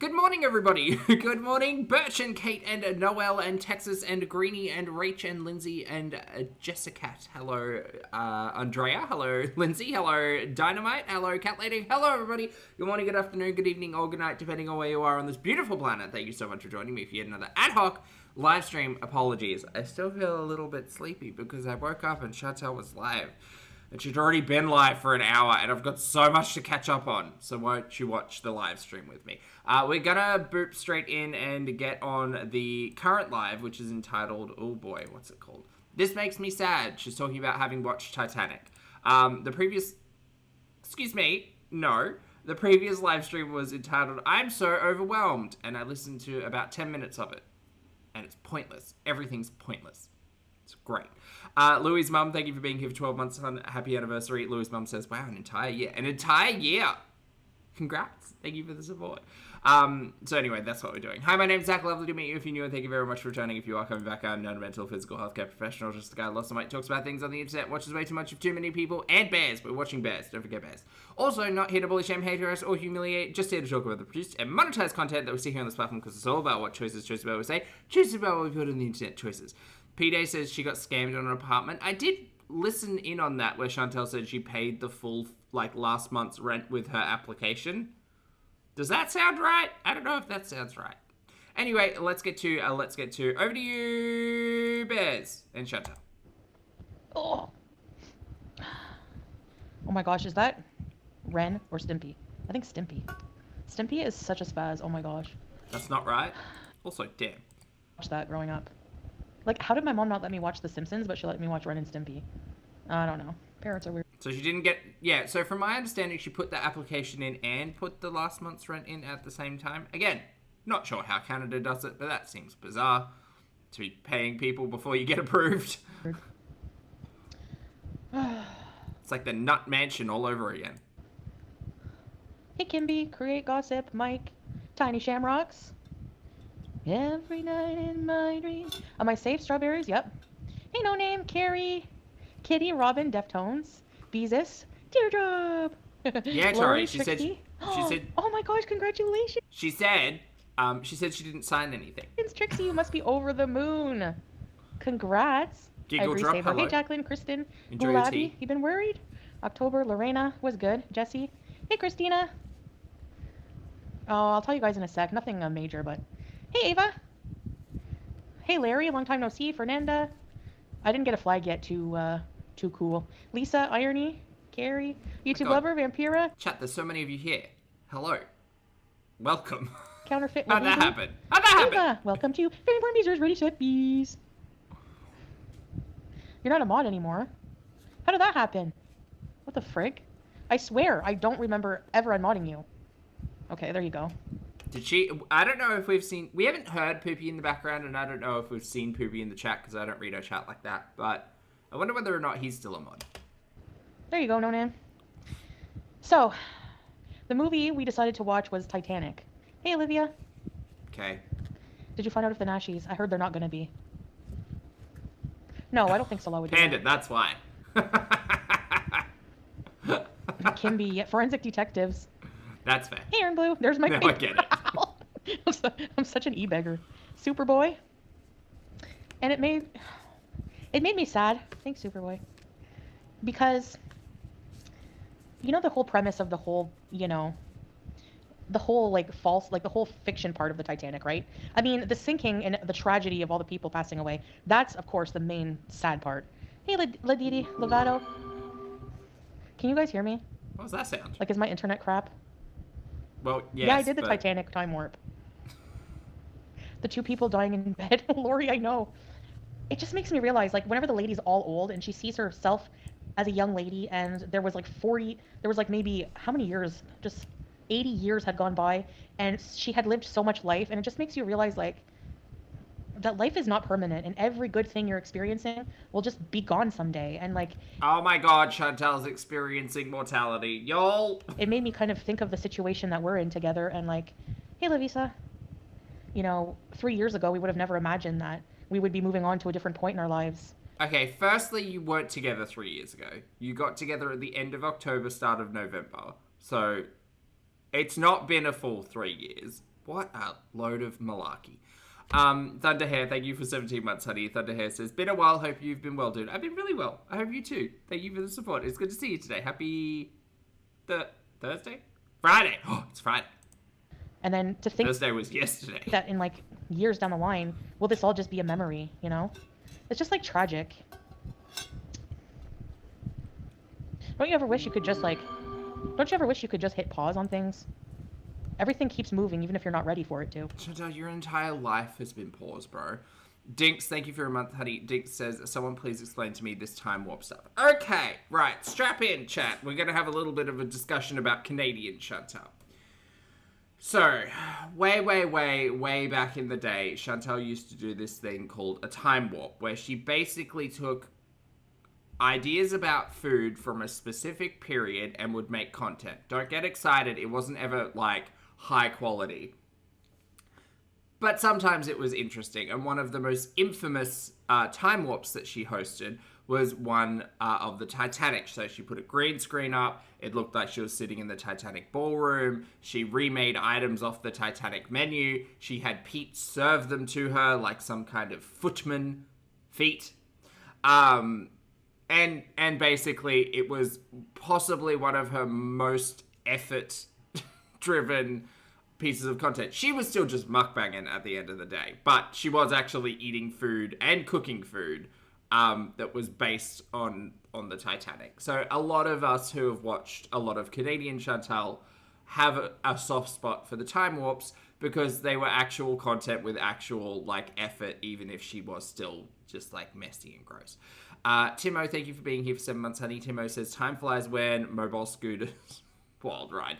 Good morning, everybody. Good morning, Birch and Kate and Noel and Texas and Greenie and Rach and Lindsay and Jessica. Hello, Andrea. Hello, Lindsay. Hello, Dynamite. Hello, Cat Lady. Hello, everybody. Good morning, good afternoon, good evening, or good night, depending on where you are on this beautiful planet. Thank you so much for joining me for yet another ad hoc live stream. Apologies. I still feel a little bit sleepy because I woke up and Shantel was live. And she'd already been live for an hour, and I've got so much to catch up on. So won't you watch the live stream with me? We're gonna boop straight in and get on the current live, which is entitled, oh boy, what's it called? This Makes Me Sad. She's talking about having watched Titanic. The previous live stream was entitled, I'm So Overwhelmed, and I listened to about 10 minutes of it. And it's pointless. Everything's pointless. It's great. Louis' mum, thank you for being here for 12 months. Happy anniversary. Louis' mum says, wow, an entire year. An entire year! Congrats. Thank you for the support. So anyway, that's what we're doing. Hi, my name's Zach. Lovely to meet you if you're new, and thank you very much for returning. If you are coming back, I'm not a mental, physical healthcare professional, just a guy who loves to mic, talks about things on the internet, watches way too much of too many people, and bears. We're watching bears. Don't forget bears. Also, not here to bully, shame, hate, harass, or humiliate, just here to talk about the produced and monetized content that we see here on this platform, because it's all about what choices about what we say, choices about what we put on the internet, choices. P-Day says she got scammed on an apartment. I did listen in on that where Shantel said she paid the full, last month's rent with her application. Does that sound right? I don't know if that sounds right. Anyway, let's get to, over to you, Bears and Shantel. Oh my gosh, is that Ren or Stimpy? I think Stimpy. Stimpy is such a spaz, oh my gosh. That's not right. Also, damn. Watch that growing up. Like, how did my mom not let me watch The Simpsons, but she let me watch Ren and Stimpy? I don't know. Parents are weird. So she didn't get... Yeah, so from my understanding, she put the application in and put the last month's rent in at the same time. Again, not sure how Canada does it, but that seems bizarre. To be paying people before you get approved. It's like the Nut Mansion all over again. Hey, Kimby. Create Gossip. Mike. Tiny Shamrocks. Every night in my dreams. Am I safe? Strawberries? Yep. Hey, No Name. Carrie. Kitty. Robin. Deftones. Beezus. Teardrop. Yeah, Tori. She said. Oh my gosh! Congratulations. She said she didn't sign anything. It's Trixie. You must be over the moon. Congrats. Giggle drop. Hello. Hey, Jacqueline. Kristen. Enjoy your tea. You been worried? October. Lorena was good. Jesse. Hey, Christina. Oh, I'll tell you guys in a sec. Nothing major, but. Hey, Ava. Hey, Larry. Long time no see. Fernanda. I didn't get a flag yet. Too cool. Lisa. Irony. Carrie. YouTube lover. Vampira. Chat, there's so many of you here. Hello. Welcome. Counterfeit. How'd that happen? Ava. Welcome to Fairy Born Beezers. Ready, set, bees. You're not a mod anymore. How did that happen? What the frig? I swear, I don't remember ever unmodding you. Okay, there you go. Did she? I don't know if we've seen... We haven't heard Poopy in the background, and I don't know if we've seen Poopy in the chat, because I don't read our chat like that. But I wonder whether or not he's still a mod. There you go, No Name. So, the movie we decided to watch was Titanic. Hey, Olivia. Okay. Did you find out if the Nashies? I heard they're not going to be. No, I don't think Salah would do Bandit, that's why. Kimby, forensic detectives. That's fair. Hey, Aaron Blue. There's my No, I get it. I'm such an E-beggar. Superboy. And it made me sad. Thanks, Superboy. Because, you know, the whole premise of the whole, the whole, false, the whole fiction part of the Titanic, right? I mean, the sinking and the tragedy of all the people passing away, that's, of course, the main sad part. Hey, Ladidi, Lovato. Can you guys hear me? What was that sound? Is my internet crap? Well, yes, yeah, I did the Titanic time warp. The two people dying in bed. Lori, I know. It just makes me realize, whenever the lady's all old and she sees herself as a young lady, and there was maybe, how many years? Just 80 years had gone by, and she had lived so much life, and it just makes you realize, that life is not permanent, and every good thing you're experiencing will just be gone someday, and Oh my god, Chantel's experiencing mortality. Y'all! It made me kind of think of the situation that we're in together, and hey, Lavisa. 3 years ago, we would have never imagined that we would be moving on to a different point in our lives. Okay, firstly, you weren't together 3 years ago. You got together at the end of October, start of November. So, it's not been a full 3 years. What a load of malarkey. Thunderhair, thank you for 17 months, honey. Thunderhair says, been a while, hope you've been well, dude. I've been really well. I hope you too. Thank you for the support. It's good to see you today. Happy... Thursday? Friday. Oh, it's Friday. And then to think Thursday was yesterday. that in like years down the line, will this all just be a memory, you know? It's just like tragic. Don't you ever wish you could just hit pause on things? Everything keeps moving even if you're not ready for it to. Shantel, your entire life has been paused, bro. Dinks, thank you for a month, honey. Dinks says, someone please explain to me this time warp stuff. Okay, right, strap in, chat. We're going to have a little bit of a discussion about Canadian Shantel. So, way back in the day, Shantel used to do this thing called a time warp, where she basically took ideas about food from a specific period and would make content. Don't get excited, it wasn't ever, like, high quality. But sometimes it was interesting, and one of the most infamous time warps that she hosted was one of the Titanic. So she put a green screen up, it looked like she was sitting in the Titanic ballroom, she remade items off the Titanic menu, she had Pete serve them to her like some kind of footman feat. And basically it was possibly one of her most effort-driven pieces of content. She was still just mukbanging at the end of the day, but she was actually eating food and cooking food that was based on the Titanic. So a lot of us who have watched a lot of Canadian Shantel have a soft spot for the time warps because they were actual content with actual like effort, even if she was still just like messy and gross. Timo, thank you for being here for 7 months, honey. Timo says, time flies when mobile scooters. Wild ride.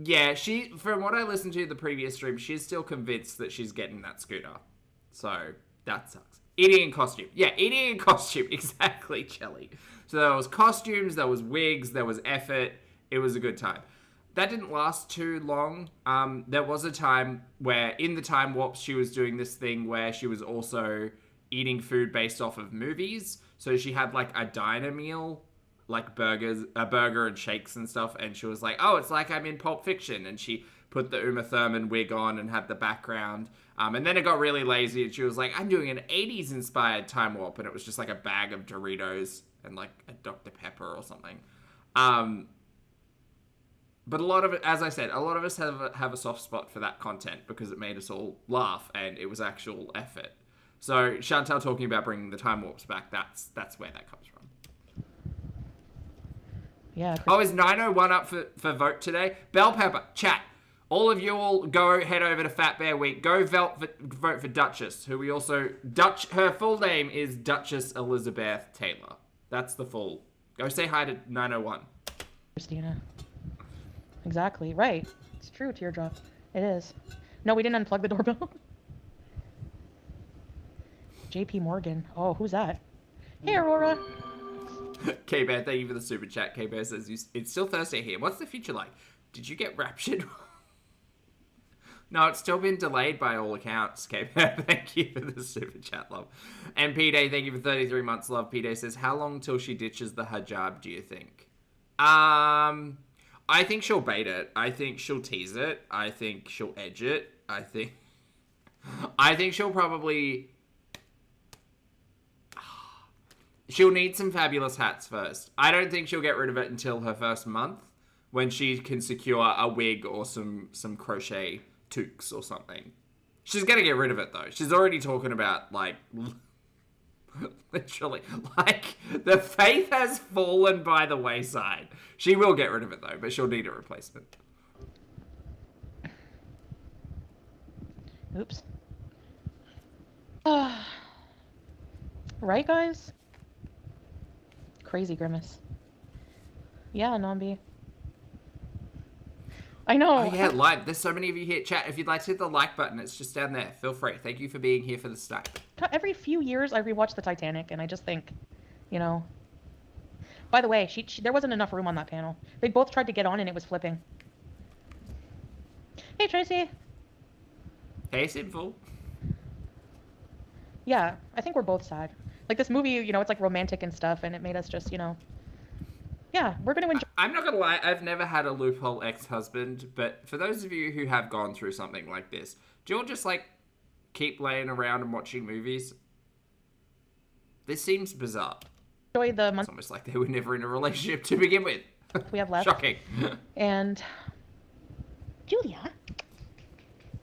Yeah, from what I listened to the previous stream, she's still convinced that she's getting that scooter. So, that sucks. Eating in costume. Yeah, eating in costume. Exactly, Chelly. So there was costumes, there was wigs, there was effort. It was a good time. That didn't last too long. There was a time where, in the time warps, she was doing this thing where she was also eating food based off of movies. So she had, like, a diner meal, like a burger and shakes and stuff, and she was like, oh, it's like I'm in Pulp Fiction, and she put the Uma Thurman wig on and had the background, and then it got really lazy, and she was like, I'm doing an 80s inspired time warp, and it was just like a bag of Doritos and like a Dr. Pepper or something. But a lot of it, as I said, a lot of us have a soft spot for that content because it made us all laugh and it was actual effort. So Shantel talking about bringing the time warps back, that's where that comes from. Yeah. Oh, is 901 up for vote today? Bell Pepper, chat. All of you all head over to Fat Bear Week. Go vote for Duchess, who we also... her full name is Duchess Elizabeth Taylor. That's the full. Go say hi to 901. Christina. Exactly. Right. It's true, Teardrop. It is. No, we didn't unplug the doorbell. JP Morgan. Oh, who's that? Hey, Aurora. K-Bear, thank you for the super chat. K-Bear says, it's still Thursday here. What's the future like? Did you get raptured? No, it's still been delayed by all accounts. K-Bear, thank you for the super chat, love. And P-Day, thank you for 33 months, love. P-Day says, how long till she ditches the hijab, do you think? I think she'll bait it. I think she'll tease it. I think she'll edge it. I think she'll probably... She'll need some fabulous hats first. I don't think she'll get rid of it until her first month, when she can secure a wig or some crochet toques or something. She's gonna get rid of it though. She's already talking about, like, literally, like, the faith has fallen by the wayside. She will get rid of it though, but she'll need a replacement. Oops. Right, guys? Crazy Grimace. Yeah, Nambi. I know. Oh yeah, like, there's so many of you here. Chat, if you'd like to hit the like button, it's just down there. Feel free. Thank you for being here for the start. Every few years, I rewatch the Titanic, and I just think, you know. By the way, there wasn't enough room on that panel. They both tried to get on, and it was flipping. Hey, Tracy. Hey, Sinful. Yeah, I think we're both sad. Like, this movie, you know, it's like romantic and stuff, and it made us just, you know. Yeah, we're going to enjoy. I'm not gonna lie, I've never had a loophole ex-husband, but for those of you who have gone through something like this, do you all just like keep laying around and watching movies? This seems bizarre. Enjoy the It's month almost like they were never in a relationship to begin with. we have left. Shocking. And Julia,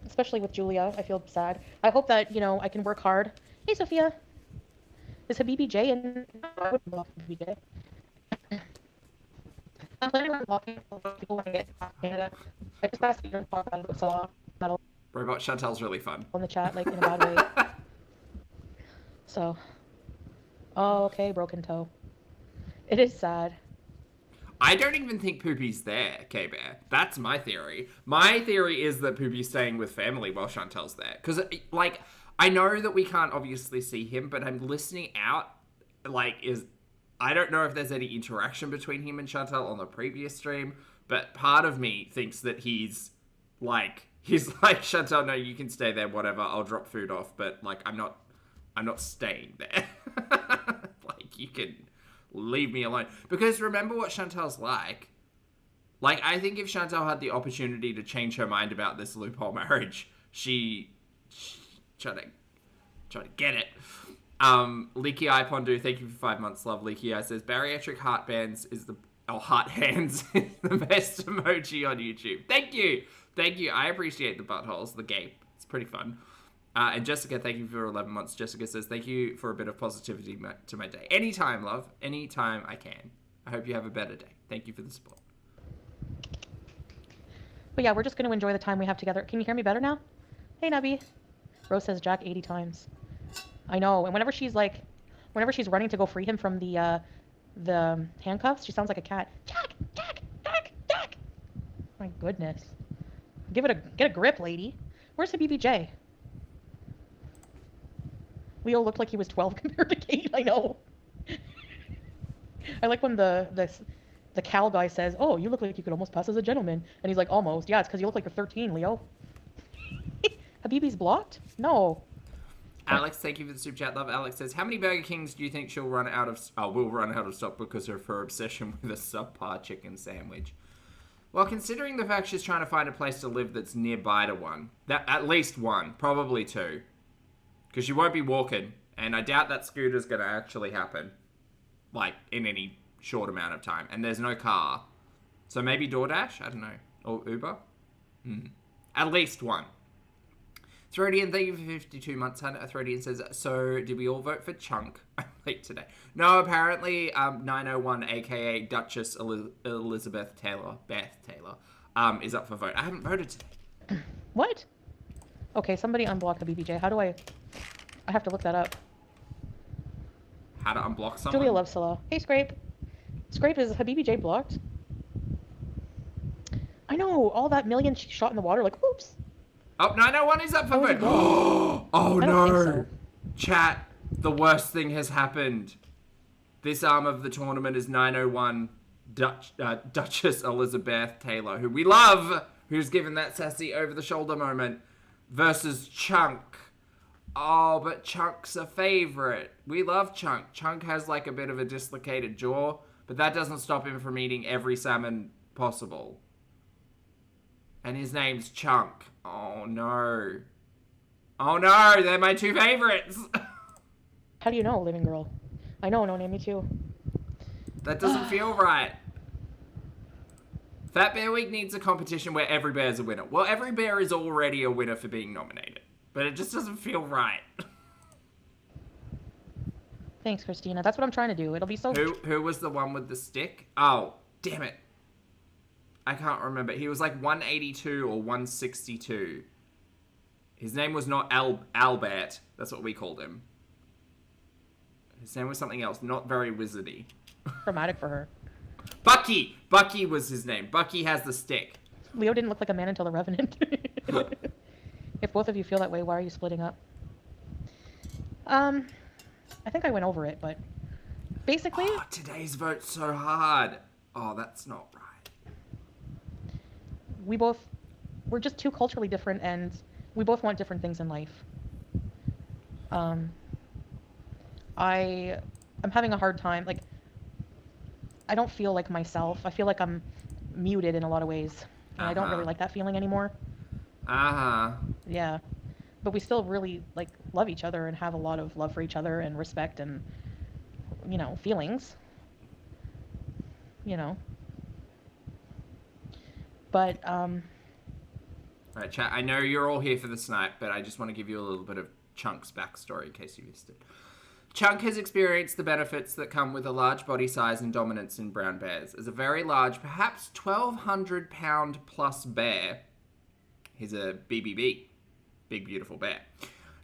especially with Julia, I feel sad. I hope that, I can work hard. Hey, Sophia. Is Habibi J in? I would love Habibi J. I'm planning on walking people when I get to Canada. I just asked you to talk about it, so metal Robot Chantel's really fun. on the chat, like in a bad way. So, oh, okay, broken toe. It is sad. I don't even think Poopy's there, K-Bear. That's my theory. My theory is that Poopy's staying with family while Chantel's there. Because, like, I know that we can't obviously see him, but I'm listening out, I don't know if there's any interaction between him and Chantel on the previous stream, but part of me thinks that he's like, Chantel, no, you can stay there, whatever, I'll drop food off, but, like, I'm not staying there. Like, you can leave me alone. Because remember what Chantel's like. Like, I think if Shantel had the opportunity to change her mind about this loophole marriage, she try to get it. Leaky Eye Pondu, thank you for 5 months, love. Leaky Eye says, bariatric heart bands is heart hands is the best emoji on YouTube. Thank you. I appreciate the buttholes, the gape. It's pretty fun. And Jessica, thank you for 11 months. Jessica says, thank you for a bit of positivity to my day. Anytime, love. Anytime I can. I hope you have a better day. Thank you for the support. But yeah, we're just going to enjoy the time we have together. Can you hear me better now? Hey, Nubby. Rose says Jack 80 times. I know. And whenever she's running to go free him from the handcuffs, she sounds like a cat. Jack, Jack, Jack, Jack. My goodness. Get a grip, lady. Where's the BBJ? Leo looked like he was 12 compared to Kate. I know. I like when the Cal guy says, "Oh, you look like you could almost pass as a gentleman," and he's like, "Almost." Yeah, it's because you look like you're 13, Leo. Habibi's blocked? No. Alex, thank you for the super chat, love. Alex says, how many Burger Kings do you think she'll run out of? Will run out of stock because of her obsession with a subpar chicken sandwich? Well, considering the fact she's trying to find a place to live that's nearby to one, that at least one, probably two. Because she won't be walking, and I doubt that scooter's going to actually happen, like, in any short amount of time. And there's no car. So maybe DoorDash? I don't know. Or Uber? At least one. Throdian, thank you for 52 months, Hunter. Throdian says, so did we all vote for Chunk? I'm late today. No, apparently 901, a.k.a. Duchess Elizabeth Taylor, Beth Taylor, is up for vote. I haven't voted today. What? Okay, somebody unblock the BBJ. How do I have to look that up. How to unblock someone? Julia loves Salah. Hey, Scrape. Scrape, is Habibi J blocked? I know, all that million she shot in the water, like, oops. Oh, 901 is up for vote. Oh, no. So. Chat, the worst thing has happened. This arm of the tournament is 901 Duchess Elizabeth Taylor, who we love, who's given that sassy over-the-shoulder moment, versus Chunk. Oh, but Chunk's a favorite. We love Chunk. Chunk has like a bit of a dislocated jaw, but that doesn't stop him from eating every salmon possible. And his name's Chunk. Oh, no. Oh, no, they're my two favorites. How do you know, living girl? I know, no, name me too. That doesn't feel right. Fat Bear Week needs a competition where every bear's a winner. Well, every bear is already a winner for being nominated. But it just doesn't feel right. Thanks, Christina. That's what I'm trying to do. It'll be so... Who was the one with the stick? Oh, damn it. I can't remember. He was like 182 or 162. His name was not Albert. That's what we called him. His name was something else. Not very wizardy. Dramatic for her. Bucky! Bucky was his name. Bucky has the stick. Leo didn't look like a man until the Revenant. If both of you feel that way, why are you splitting up? I think I went over it, but basically... Oh, today's vote's so hard. Oh, that's not right. We're just too culturally different, and we both want different things in life. I'm having a hard time, like, I don't feel like myself. I feel like I'm muted in a lot of ways, and I don't really Uh-huh. like that feeling anymore. Uh-huh. Yeah. But we still really like love each other and have a lot of love for each other and respect and feelings, you know. But All right, chat. I know you're all here for the snipe, but I just want to give you a little bit of Chunk's backstory in case you missed it. Chunk has experienced the benefits that come with a large body size and dominance in brown bears. As a very large, perhaps 1,200 pound plus bear, he's a BBB, big beautiful bear.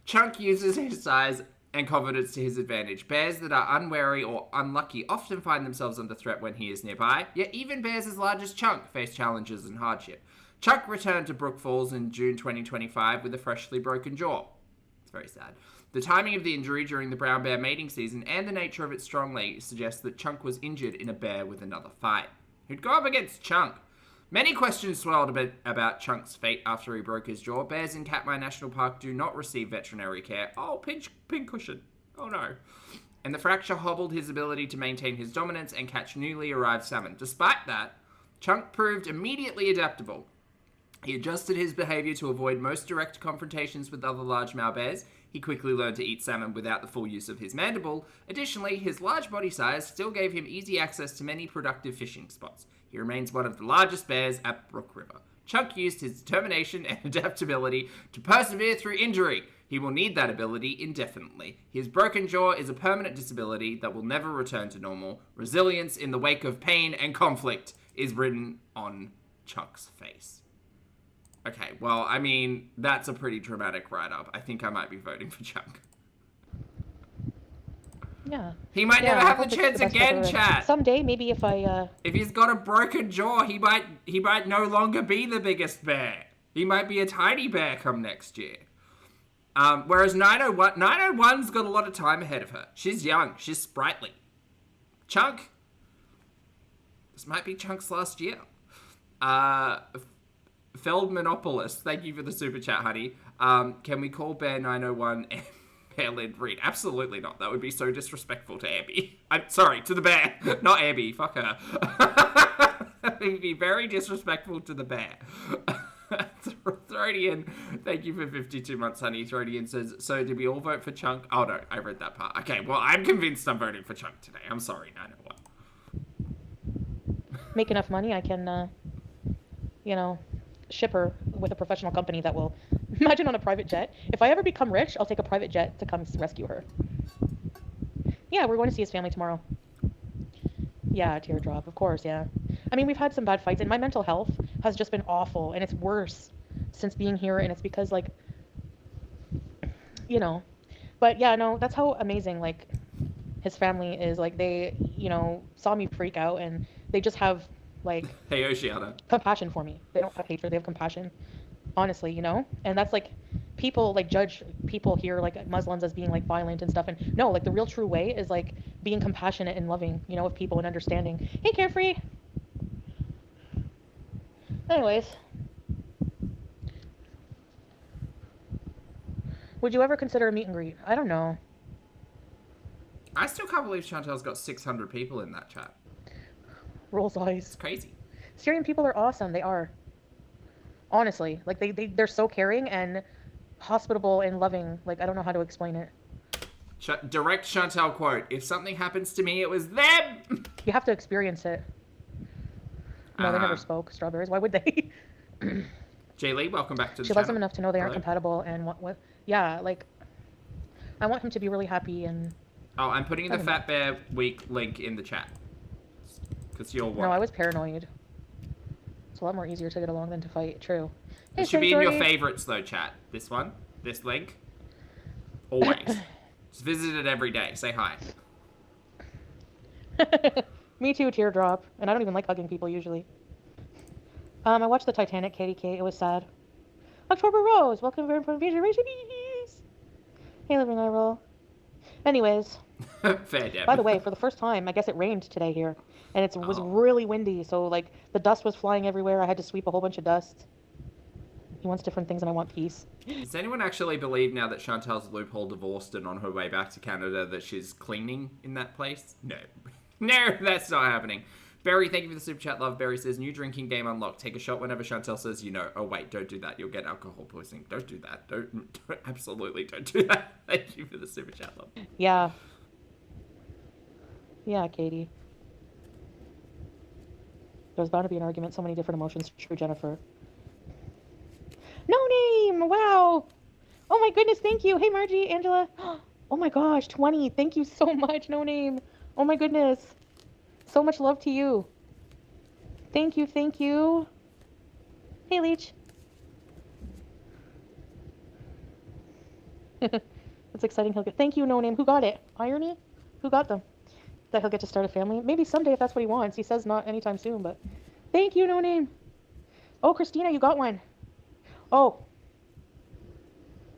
Chunk uses his size and confidence to his advantage. Bears that are unwary or unlucky often find themselves under threat when he is nearby, yet even bears as large as Chunk face challenges and hardship. Chunk returned to Brook Falls in June 2025 with a freshly broken jaw. It's very sad. The timing of the injury during the brown bear mating season and the nature of its strong leg suggests that Chunk was injured in a bear with another fight. Who'd go up against Chunk? Many questions swirled about Chunk's fate after he broke his jaw. Bears in Katmai National Park do not receive veterinary care. Oh, pincushion. Oh no. And the fracture hobbled his ability to maintain his dominance and catch newly arrived salmon. Despite that, Chunk proved immediately adaptable. He adjusted his behaviour to avoid most direct confrontations with other largemouth bears. He quickly learned to eat salmon without the full use of his mandible. Additionally, his large body size still gave him easy access to many productive fishing spots. He remains one of the largest bears at Brook River. Chunk used his determination and adaptability to persevere through injury. He will need that ability indefinitely. His broken jaw is a permanent disability that will never return to normal. Resilience in the wake of pain and conflict is written on Chunk's face. Okay, well, I mean, that's a pretty dramatic write-up. I think I might be voting for Chunk. yeah. He might never have the chance again, chat. Someday, maybe if I If he's got a broken jaw, he might no longer be the biggest bear. He might be a tiny bear come next year. Whereas 901's got a lot of time ahead of her. She's young. She's sprightly. Chunk. This might be Chunk's last year. Feldmanopolis, thank you for the super chat, honey. Can we call Bear 901 Bear Lind Reed? Absolutely not. That would be so disrespectful to Abby. I'm sorry, to the bear, not Abby. Fuck her. It would be very disrespectful to the bear. Throdian, thank you for 52 months, honey. Throdian says, so did we all vote for Chunk? Oh no, I read that part. Okay, well, I'm convinced I'm voting for Chunk today. I'm sorry, 901. make enough money, I can, ship her with a professional company that will, imagine on a private jet. If I ever become rich, I'll take a private jet to come rescue her. Yeah, we're going to see his family tomorrow. Yeah, teardrop, of course, yeah. I mean, we've had some bad fights, and my mental health has just been awful, and it's worse since being here, and it's because, like, But yeah, no, that's how amazing, like, his family is. Like, they, saw me freak out, and they just have, like, Hey, Oceana. compassion for me. They don't have hatred, they have compassion, honestly, And that's, like, people, like, judge people here, like, Muslims as being, like, violent and stuff, and no, like, the real true way is, like, being compassionate and loving, of people and understanding. Hey, Carefree! Anyways. Would you ever consider a meet and greet? I don't know. I still can't believe Chantel's got 600 people in that chat. Rolls eyes. It's crazy. Syrian people are awesome. They are. Honestly. Like, they're so caring and hospitable and loving. Like, I don't know how to explain it. Direct Chantel quote, if something happens to me, it was them! You have to experience it. No, they never spoke. Strawberries. Why would they? Jay Lee, welcome back to the She channel. loves him enough to know they aren't compatible and what yeah, like, I want him to be really happy and... Oh, I'm putting the Fat Bear Week link in the chat. Because you're one. No, I was paranoid. It's a lot more easier to get along than to fight. True. Hey, It should be in your favorites, though, chat. This one. This link. Always. Just visit it every day. Say hi. Me too, teardrop. And I don't even like hugging people, usually. I watched the Titanic, KDK. It was sad. October Rose! Welcome very important generation. Hey, Living Eye Roll. Anyways. Fair, Deb. By the way, for the first time, I guess it rained today here. And it was really windy, so, like, the dust was flying everywhere. I had to sweep a whole bunch of dust. He wants different things, and I want peace. Does anyone actually believe now that Chantel's Loophole divorced and on her way back to Canada that she's cleaning in that place? No. No, that's not happening. Barry, thank you for the super chat, love. Barry says, new drinking game unlocked. Take a shot whenever Shantel says you know. Oh, wait, don't do that. You'll get alcohol poisoning. Don't do that. Don't absolutely don't do that. Thank you for the super chat, love. Yeah. Yeah, Katie. There's bound to be an argument. So many different emotions. True, Jennifer. No name! Wow! Oh my goodness, thank you. Hey, Margie, Angela. Oh my gosh, 20. Thank you so much, no name. Oh my goodness. So much love to you. Thank you, thank you. Hey, Leech. It's exciting. He'll get. Thank you, no name. Who got it? Irony? Who got them? That he'll get to start a family. Maybe someday if that's what he wants. He says not anytime soon, but thank you, no name. Oh, Christina, you got one. Oh.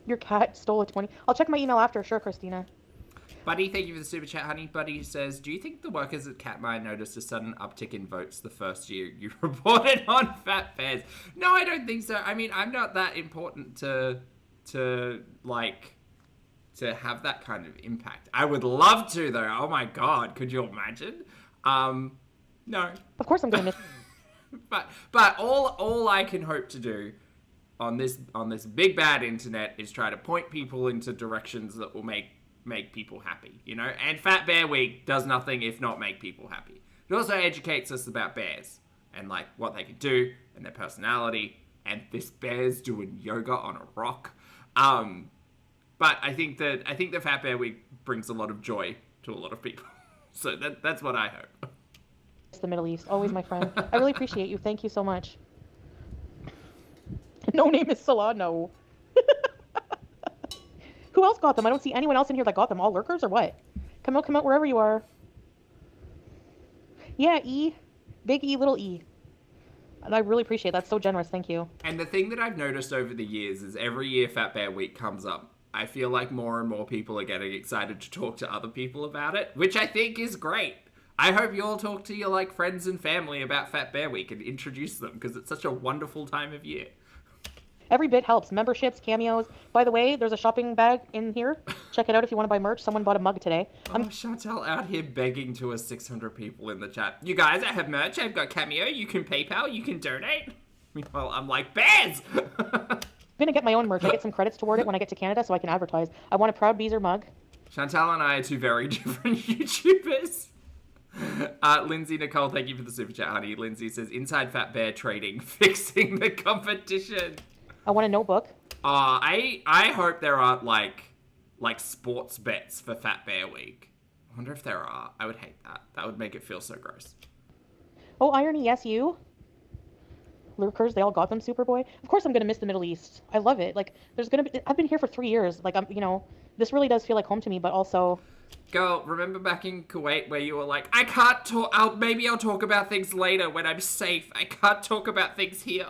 Your cat stole a 20. I'll check my email after. Sure, Christina. Buddy, thank you for the super chat, honey. Buddy says, do you think the workers at Catmine noticed a sudden uptick in votes the first year you reported on Fat Bears? No, I don't think so. I mean, I'm not that important to have that kind of impact. I would love to, though. Oh my god, could you imagine? No. Of course I'm gonna miss. but all I can hope to do on this big bad internet is try to point people into directions that will make people happy, you know? And Fat Bear Week does nothing if not make people happy. It also educates us about bears and like what they can do and their personality, and this bear's doing yoga on a rock. But I think the Fat Bear Week brings a lot of joy to a lot of people. So that's what I hope. The Middle East, always my friend. I really appreciate you. Thank you so much. No name is Solano. Who else got them? I don't see anyone else in here that got them. All lurkers or what? Come out wherever you are. Yeah, E. Big E, little E. And I really appreciate that. That's so generous. Thank you. And the thing that I've noticed over the years is every year Fat Bear Week comes up, I feel like more and more people are getting excited to talk to other people about it, which I think is great. I hope you all talk to your like friends and family about Fat Bear Week and introduce them, because it's such a wonderful time of year. Every bit helps. Memberships, cameos. By the way, there's a shopping bag in here. Check it out if you want to buy merch. Someone bought a mug today. Shantel out here begging to us 600 people in the chat. You guys, I have merch. I've got Cameo. You can PayPal. You can donate. Meanwhile, I'm like, bears! I'm going to get my own merch. I get some credits toward it when I get to Canada so I can advertise. I want a Proud Beezer mug. Shantel and I are two very different YouTubers. Lindsay Nicole, thank you for the super chat, honey. Lindsay says, Inside Fat Bear Trading, fixing the competition. I want a notebook. I hope there aren't like sports bets for Fat Bear Week. I wonder if there are. I would hate that. That would make it feel so gross. Oh, Irony, yes, you. Lurkers, they all got them, Superboy. Of course I'm going to miss the Middle East. I love it. Like, I've been here for 3 years. Like, this really does feel like home to me, but also... Girl, remember back in Kuwait where you were like, I can't talk, maybe I'll talk about things later when I'm safe. I can't talk about things here.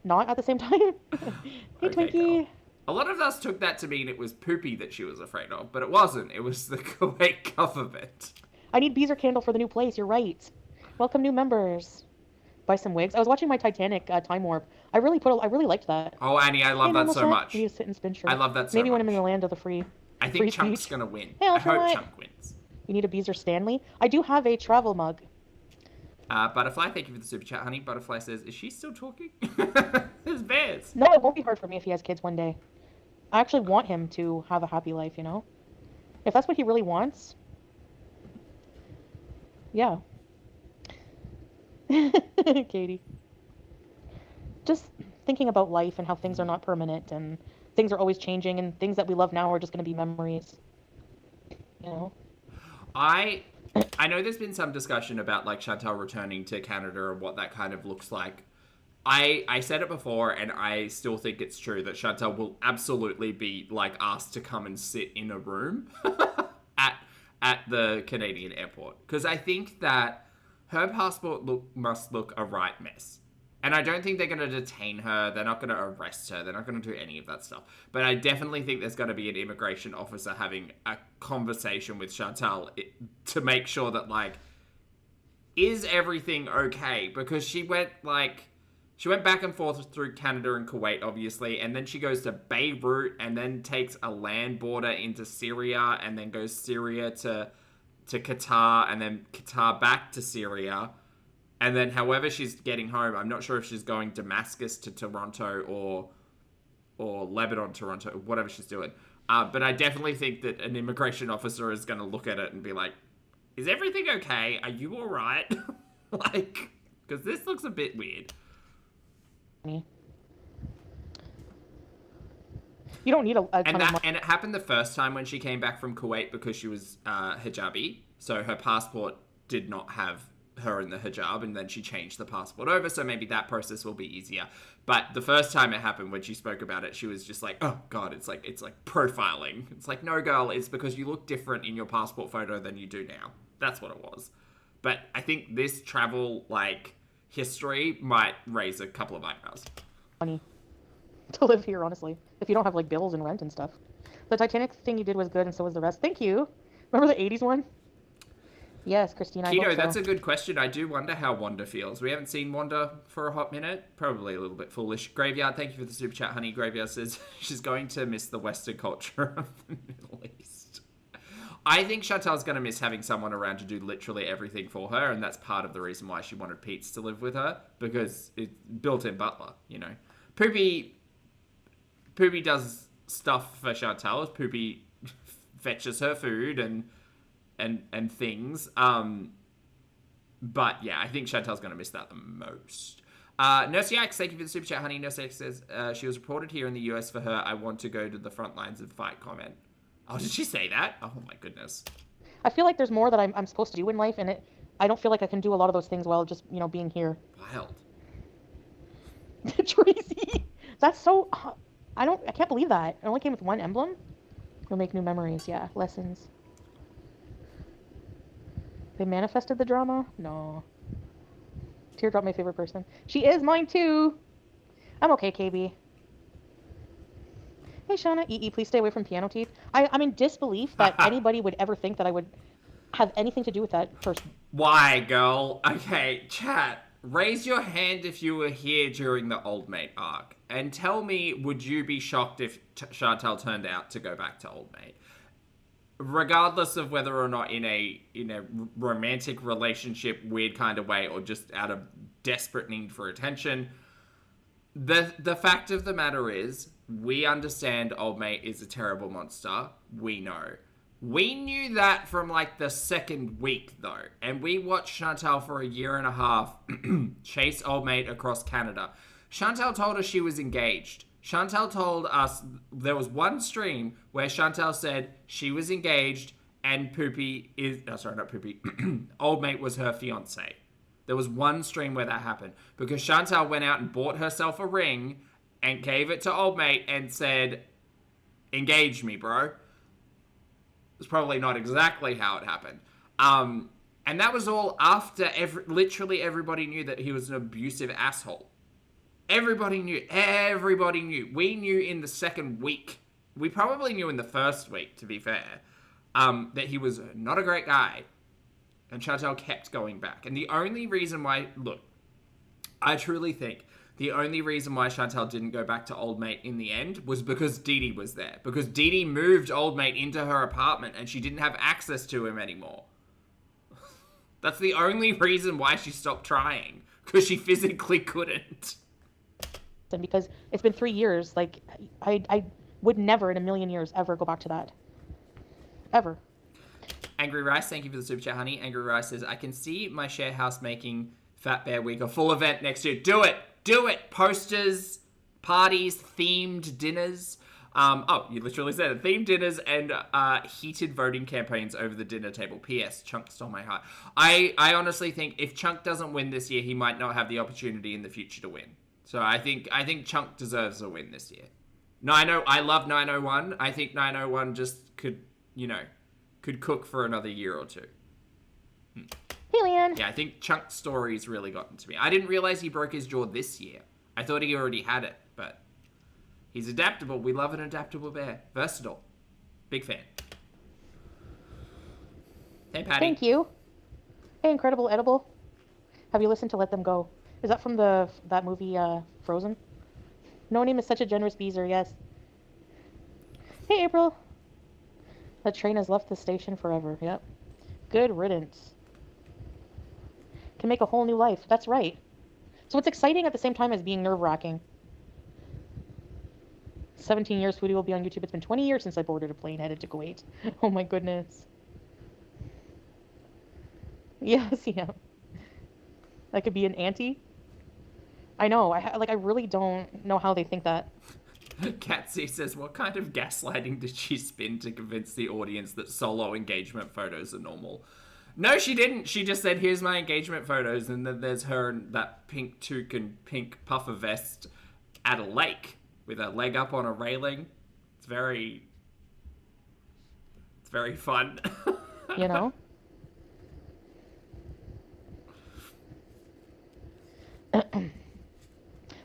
Not at the same time. Hey, okay, Twinkie. Girl. A lot of us took that to mean it was Poopy that she was afraid of, but it wasn't. It was the Kuwait government. I need Beezer candle for the new place. You're right. Welcome new members. Buy some wigs. I was watching my Titanic time warp. I really liked that. Oh, Annie, I love that so much. You need to sit and spin shirt. I love that so Maybe much. when I'm in the land of the free. I think Chunk's gonna win. Hey, I hope Chunk wins. You need a Beezer Stanley? I do have a travel mug. Butterfly, thank you for the super chat, honey. Butterfly says, is she still talking? There's bears. No, it won't be hard for me if he has kids one day. I actually want him to have a happy life, you know? If that's what he really wants. Yeah. Katie. Just thinking about life and how things are not permanent and things are always changing and things that we love now are just going to be memories. You know? I know there's been some discussion about like Shantel returning to Canada and what that kind of looks like. I said it before and I still think it's true that Shantel will absolutely be like asked to come and sit in a room at the Canadian airport. Because I think that her passport must look a right mess. And I don't think they're going to detain her. They're not going to arrest her. They're not going to do any of that stuff. But I definitely think there's going to be an immigration officer having a conversation with Shantel to make sure that, like, is everything okay? Because she went back and forth through Canada and Kuwait, obviously. And then she goes to Beirut and then takes a land border into Syria and then goes Syria to to Qatar and then Qatar back to Syria. And then however she's getting home, I'm not sure if she's going Damascus to Toronto or Lebanon, Toronto, whatever she's doing. But I definitely think that an immigration officer is going to look at it and be like, is everything okay? Are you all right? Like, because this looks a bit weird. You don't need a ton of money. And it happened the first time when she came back from Kuwait because she was hijabi. So her passport did not have her in the hijab, and then she changed the passport over, so maybe that process will be easier. But the first time it happened, when she spoke about it, she was just like, oh god, it's like profiling. It's like, no girl, it's because you look different in your passport photo than you do now. That's what it was. But I think this travel history might raise a couple of eyebrows. Money to live here, honestly, if you don't have bills and rent and stuff. The Titanic thing you did was good, and so was the rest. Thank you. Remember the 80s one? Yes, Christina. Keto, that's a good question. I do wonder how Wanda feels. We haven't seen Wanda for a hot minute. Probably a little bit foolish. Graveyard, thank you for the super chat, honey. Graveyard says she's going to miss the Western culture of the Middle East. I think Chantel's going to miss having someone around to do literally everything for her, and that's part of the reason why she wanted Pete's to live with her, because it's built-in butler, you know. Poopy does stuff for Chantel. Poopy fetches her food and things. But yeah, I think Chantel's going to miss that the most. Nurse Yikes, thank you for the super chat, honey. Nurse Yikes says, she was reported here in the US for her I want to go to the front lines and fight comment. Oh, did she say that? Oh my goodness. I feel like there's more that I'm supposed to do in life, and I don't feel like I can do a lot of those things while just, being here. Wild. Tracy, that's so... I can't believe that. It only came with one emblem. You'll make new memories, yeah. Lessons. They manifested the drama? No. Teardrop, my favorite person. She is mine too. I'm okay, KB. Hey, Shauna. EE, please stay away from piano teeth. I'm in disbelief that anybody would ever think that I would have anything to do with that person. Why, girl? Okay, chat. Raise your hand if you were here during the Old Mate arc. And tell me, would you be shocked if Chantel turned out to go back to Old Mate? Regardless of whether or not in a romantic relationship, weird kind of way, or just out of desperate need for attention, the fact of the matter is, we understand Old Mate is a terrible monster. We know. We knew that from the second week though, and we watched Chantel for a year and a half chase Old Mate across Canada. Chantel told us she was engaged. Chantel told us there was one stream where Chantel said she was engaged and Poopy is... Oh, sorry, not Poopy. Old Mate was her fiancé. There was one stream where that happened because Chantel went out and bought herself a ring and gave it to Old Mate and said, engage me, bro. It's probably not exactly how it happened. And that was all after literally everybody knew that he was an abusive asshole. Everybody knew. Everybody knew. We knew in the second week. We probably knew in the first week, to be fair, that he was not a great guy. And Chantel kept going back. And the only reason why... Look, I truly think the only reason why Chantel didn't go back to Old Mate in the end was because Dee Dee was there. Because Dee Dee moved Old Mate into her apartment and she didn't have access to him anymore. That's the only reason why she stopped trying. Because she physically couldn't. And because it's been 3 years, I would never in a million years ever go back to that. Ever. Angry Rice, thank you for the super chat, honey. Angry Rice says, I can see my share house making Fat Bear Week a full event next year. Do it! Do it! Posters, parties, themed dinners. You literally said it. Themed dinners and heated voting campaigns over the dinner table. P.S. Chunk stole my heart. I honestly think if Chunk doesn't win this year, he might not have the opportunity in the future to win. So I think Chunk deserves a win this year. I love 901. I think 901 just could cook for another year or two. Hey, Leanne. Yeah, I think Chunk's story's really gotten to me. I didn't realize he broke his jaw this year. I thought he already had it, but he's adaptable. We love an adaptable bear. Versatile. Big fan. Hey, Patty. Thank you. Hey, Incredible Edible. Have you listened to Let Them Go? Is that from that movie, Frozen? No name is such a generous beezer, yes. Hey, April. The train has left the station forever, yep. Good riddance. Can make a whole new life. That's right. So it's exciting at the same time as being nerve-wracking. 17 years Foodie will be on YouTube. It's been 20 years since I boarded a plane headed to Kuwait. Oh my goodness. Yes, yeah. I could be an auntie. I know. I really don't know how they think that. Catsy says, what kind of gaslighting did she spin to convince the audience that solo engagement photos are normal? No, she didn't. She just said, here's my engagement photos, and then there's her in that pink toque and pink puffer vest at a lake with her leg up on a railing. It's very fun. You know?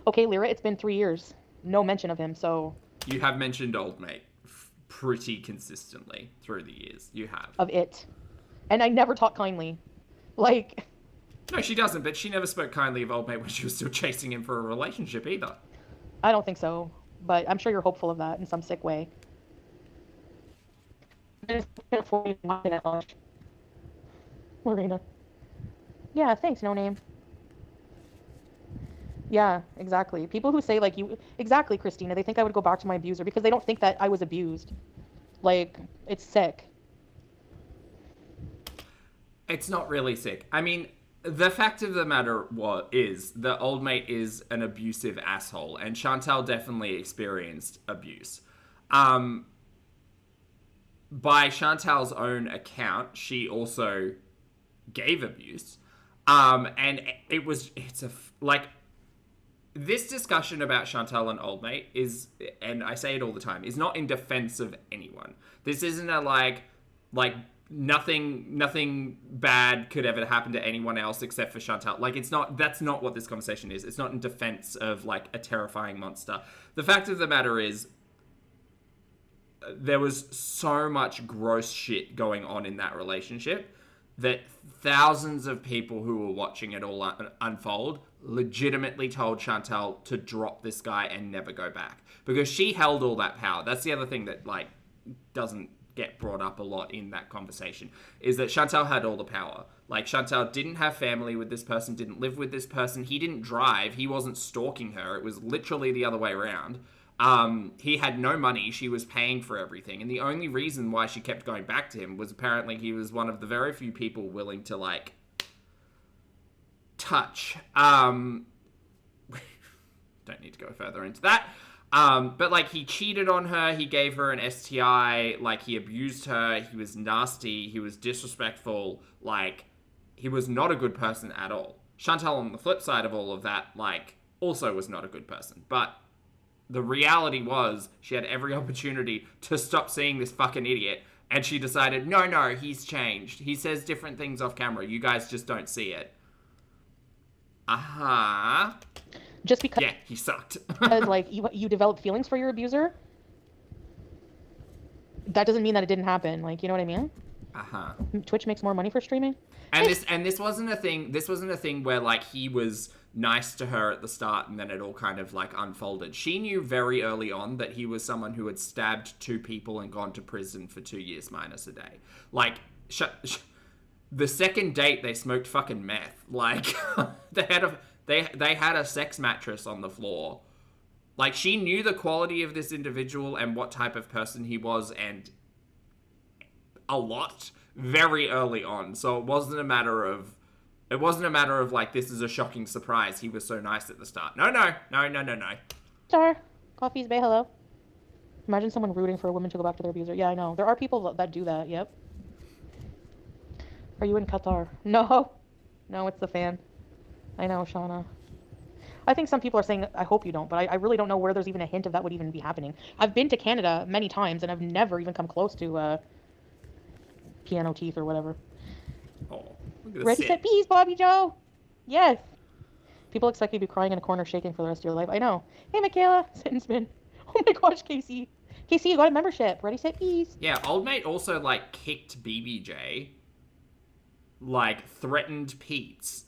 Okay, Lyra, it's been 3 years. No mention of him, so... You have mentioned old mate pretty consistently through the years. You have. Of it. And I never talk kindly. Like... No, she doesn't, but she never spoke kindly of old mate when she was still chasing him for a relationship either. I don't think so, but I'm sure you're hopeful of that in some sick way. Lorena. Yeah, thanks, no name. Yeah, exactly. People who say, like, you... Exactly, Christina. They think I would go back to my abuser because they don't think that I was abused. Like, it's sick. It's not really sick. I mean, the fact of the matter is the old mate is an abusive asshole, and Shantel definitely experienced abuse. By Chantel's own account, she also gave abuse. And this discussion about Shantel and old mate is, and I say it all the time, is not in defense of anyone. This isn't a like nothing bad could ever happen to anyone else except for Shantel. Like, that's not what this conversation is. It's not in defense of like a terrifying monster. The fact of the matter is, there was so much gross shit going on in that relationship that thousands of people who were watching it all unfold legitimately told Shantel to drop this guy and never go back, because she held all that power. That's the other thing that like doesn't get brought up a lot in that conversation, is that Shantel had all the power. Like, Shantel didn't have family with this person, didn't live with this person, he didn't drive, he wasn't stalking her, it was literally the other way around. He had no money, she was paying for everything, and the only reason why she kept going back to him was apparently he was one of the very few people willing to, like, touch. Don't need to go further into that. But, like, he cheated on her, he gave her an STI, like, he abused her, he was nasty, he was disrespectful, like, he was not a good person at all. Shantel, on the flip side of all of that, like, also was not a good person, but the reality was, she had every opportunity to stop seeing this fucking idiot, and she decided, no, he's changed. He says different things off camera. You guys just don't see it. Uh-huh. Just because... Yeah, he sucked. like, you develop feelings for your abuser, that doesn't mean that it didn't happen. Like, you know what I mean? Uh-huh. Twitch makes more money for streaming. And this wasn't a thing where, like, he was nice to her at the start and then it all kind of, like, unfolded. She knew very early on that he was someone who had stabbed 2 people and gone to prison for 2 years minus a day. Like, the second date, they smoked fucking meth. Like, they had a sex mattress on the floor. Like, she knew the quality of this individual and what type of person he was, and a lot very early on. So it wasn't a matter of like, this is a shocking surprise, he was so nice at the start. No. Star, Coffee's Bay, hello. Imagine someone rooting for a woman to go back to their abuser. Yeah, I know. There are people that do that, yep. Are you in Qatar? No, it's the fan. I know, Shauna. I think some people are saying, I hope you don't, but I really don't know where there's even a hint of that would even be happening. I've been to Canada many times, and I've never even come close to piano teeth or whatever. Oh, look at Ready, set, peas, Bobby Joe! Yes! People expect you to be crying in a corner shaking for the rest of your life. I know. Hey, Michaela! Sit and spin. Oh my gosh, Casey. Casey, you got a membership. Ready, set, peas. Yeah, old mate also, like, kicked BBJ. Like, threatened Pete's.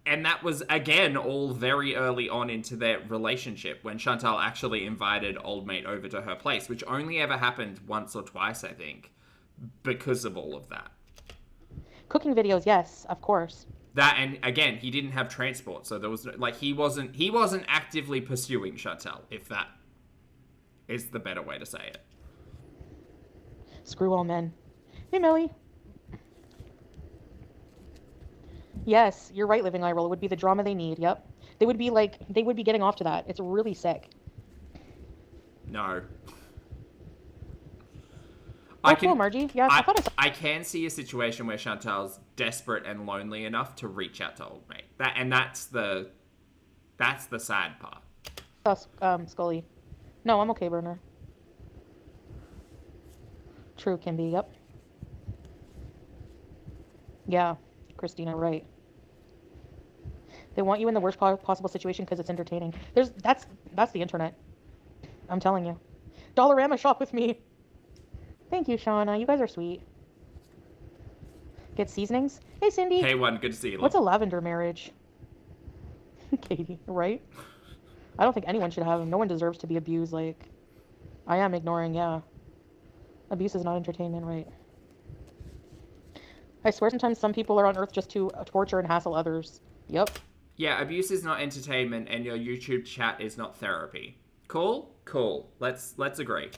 And that was, again, all very early on into their relationship, when Shantel actually invited old mate over to her place, which only ever happened once or twice, I think, because of all of that. Cooking videos, yes, of course. That, and again, he didn't have transport, so there was like he wasn't actively pursuing Shantel, if that is the better way to say it. Screw all men. Hey, Millie. Yes, you're right, Living Iroll. It would be the drama they need. Yep. They would be getting off to that. It's really sick. No. Cool, Margie. Yeah, I thought I saw. I can see a situation where Chantal's desperate and lonely enough to reach out to old mate. That's the sad part. Scully. No, I'm okay, Burner. True, Kimby. Yep. Yeah, Christina, right. They want you in the worst possible situation because it's entertaining. That's the internet. I'm telling you. Dollarama, shop with me. Thank you, Shauna. You guys are sweet. Get seasonings. Hey, Cindy. Hey, one. Good to see you. What's a lavender marriage? Katie, right? I don't think anyone should have them. No one deserves to be abused. Like, I am ignoring. Yeah. Abuse is not entertainment, right? I swear sometimes some people are on Earth just to torture and hassle others. Yep. Yeah, abuse is not entertainment, and your YouTube chat is not therapy. Cool? Cool. Let's agree.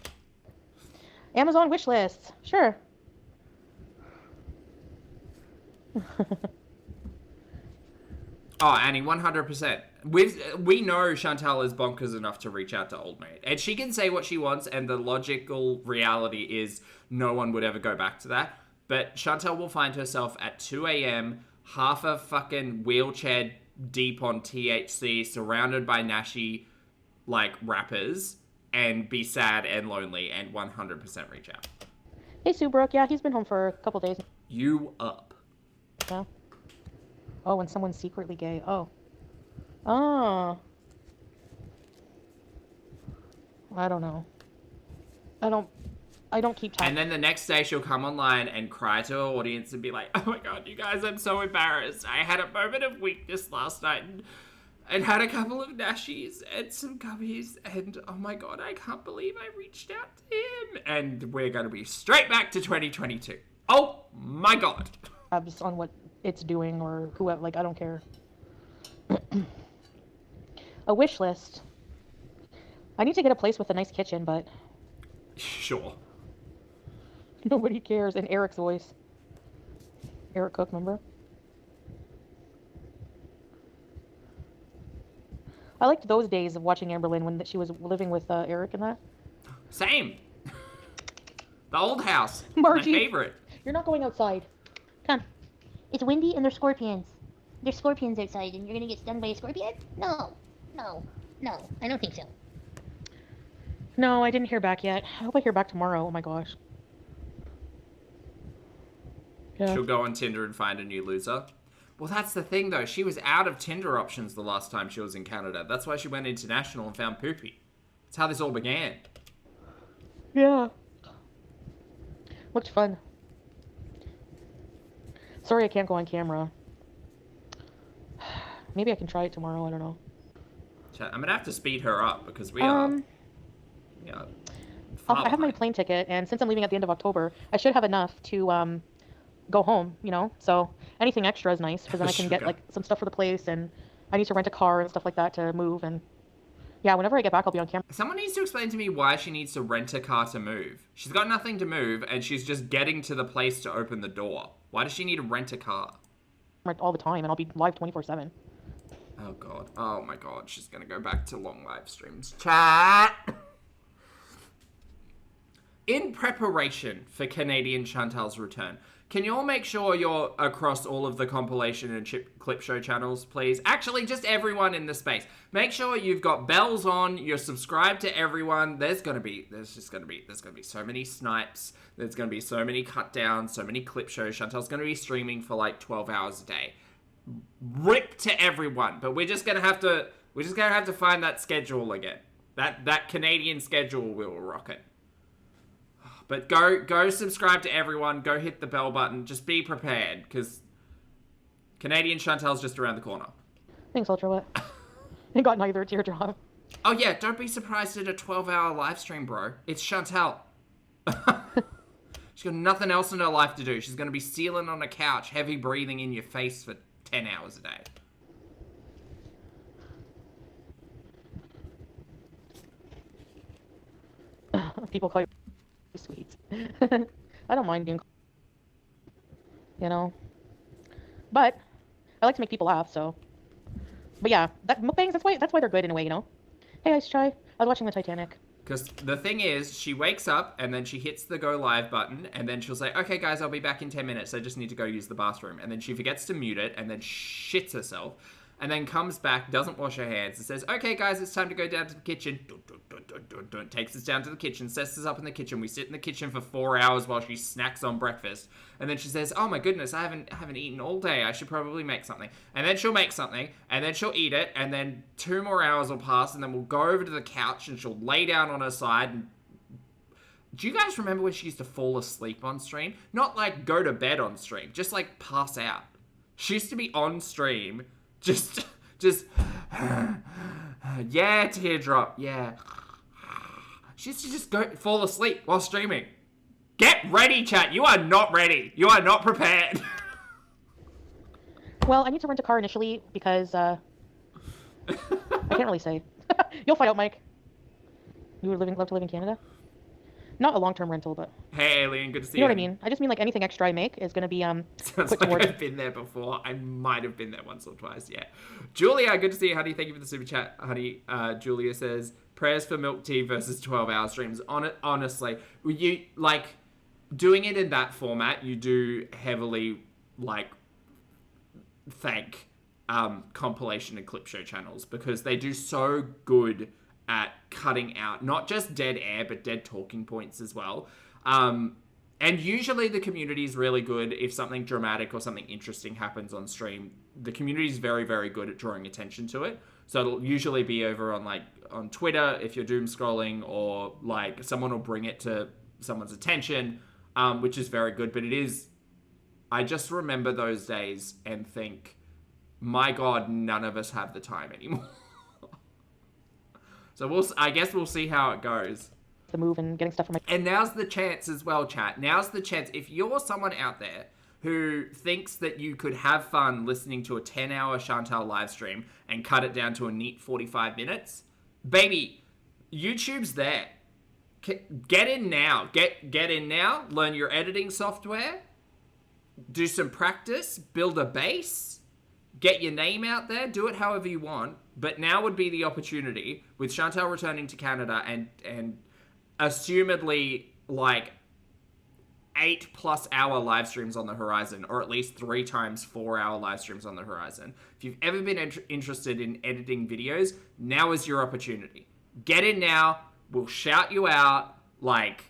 Amazon wish lists. Sure. Oh, Annie, 100%. We know Chantal is bonkers enough to reach out to old mate. And she can say what she wants, and the logical reality is no one would ever go back to that. But Chantal will find herself at 2 a.m., half a fucking wheelchair deep on THC, surrounded by Nashi, like, rappers, and be sad and lonely, and 100% reach out. Hey, Sue Brooke. Yeah, he's been home for a couple days. You up. Yeah. Oh, when someone's secretly gay. Oh. Oh. I don't know. I don't keep time. And then the next day she'll come online and cry to her audience and be like, oh my god, you guys, I'm so embarrassed. I had a moment of weakness last night and had a couple of nashies and some gummies, and oh my god, I can't believe I reached out to him. And we're going to be straight back to 2022. Oh my god. On what it's doing or whoever, like, I don't care. A wish list. I need to get a place with a nice kitchen, but sure. Nobody cares. In Eric's voice. Eric Cook, remember? I liked those days of watching Amberlynn when she was living with Eric and that. Same. The old house. Margie, my favorite. You're not going outside. Come. It's windy and there's scorpions. There's scorpions outside and you're gonna get stung by a scorpion? No. I don't think so. No, I didn't hear back yet. I hope I hear back tomorrow. Oh my gosh. Yeah. She'll go on Tinder and find a new loser. Well, that's the thing, though. She was out of Tinder options the last time she was in Canada. That's why she went international and found Poopy. That's how this all began. Yeah. Looked fun. Sorry I can't go on camera. Maybe I can try it tomorrow. I don't know. I'm going to have to speed her up because we are... Yeah. I have my plane ticket, and since I'm leaving at the end of October, I should have enough to go home, you know? So anything extra is nice, because then I can get, like, some stuff for the place, and I need to rent a car and stuff like that to move, and yeah, whenever I get back, I'll be on camera. Someone needs to explain to me why she needs to rent a car to move. She's got nothing to move, and she's just getting to the place to open the door. Why does she need to rent a car? All the time, and I'll be live 24/7. Oh, God. Oh, my God. She's going to go back to long live streams. Chat! In preparation for Canadian Chantal's return, can you all make sure you're across all of the compilation and clip show channels, please? Actually, just everyone in the space. Make sure you've got bells on, you're subscribed to everyone. There's going to be so many snipes. There's going to be so many cut downs, so many clip shows. Chantal's going to be streaming for like 12 hours a day. Rip to everyone, but we're just going to have to find that schedule again. That Canadian schedule we were rocking. But go subscribe to everyone. Go hit the bell button. Just be prepared, because Canadian Chantel's just around the corner. Thanks, Ultrawet. I got neither teardrop. Oh yeah, don't be surprised at a 12-hour live stream, bro. It's Shantel. She's got nothing else in her life to do. She's going to be stealing on a couch, heavy breathing in your face for 10 hours a day. People call you sweet. I don't mind being, you know. But I like to make people laugh, so. But yeah, mukbangs, that's why they're good in a way, you know. Hey, Ice Chai. I was watching the Titanic. Because the thing is, she wakes up and then she hits the go live button and then she'll say, okay guys, I'll be back in 10 minutes. I just need to go use the bathroom. And then she forgets to mute it and then shits herself. And then comes back, doesn't wash her hands, and says, okay, guys, it's time to go down to the kitchen. Takes us down to the kitchen, sets us up in the kitchen. We sit in the kitchen for 4 hours while she snacks on breakfast. And then she says, oh, my goodness, I haven't eaten all day. I should probably make something. And then she'll make something, and then she'll eat it, and then 2 more hours will pass, and then we'll go over to the couch, and she'll lay down on her side. And do you guys remember when she used to fall asleep on stream? Not like go to bed on stream, just like pass out. She used to be on stream, just, yeah, teardrop, yeah. She used to just fall asleep while streaming. Get ready, chat. You are not ready. You are not prepared. Well, I need to rent a car initially because, I can't really say. You'll find out, Mike. You would love to live in Canada? Not a long-term rental, but... Hey, Alien, good to see you. You know what I mean? I just mean, like, anything extra I make is going to be, Sounds put like towards... I've been there before. I might have been there once or twice, yeah. Julia, good to see you, honey. Thank you for the super chat, honey. Julia says, prayers for milk tea versus 12-hour streams. Honestly, you, like, doing it in that format, you do heavily, like, thank compilation and clip show channels because they do so good at cutting out not just dead air but dead talking points as well, and usually the community is really good. If something dramatic or something interesting happens on stream, the community is very, very good at drawing attention to it. So it'll usually be over on Twitter if you're doom scrolling, or like someone will bring it to someone's attention, which is very good. But I just remember those days and think, my God, none of us have the time anymore. So I guess we'll see how it goes. The move and getting stuff from my... And now's the chance as well, chat. Now's the chance. If you're someone out there who thinks that you could have fun listening to a 10-hour Shantel live stream and cut it down to a neat 45 minutes, baby, YouTube's there. Get in now. Get in now. Learn your editing software. Do some practice. Build a base. Get your name out there. Do it however you want. But now would be the opportunity, with Shantel returning to Canada and assumedly like 8+ hour live streams on the horizon, or at least 3 times 4 hour live streams on the horizon. If you've ever been interested in editing videos, now is your opportunity. Get in now. We'll shout you out. Like,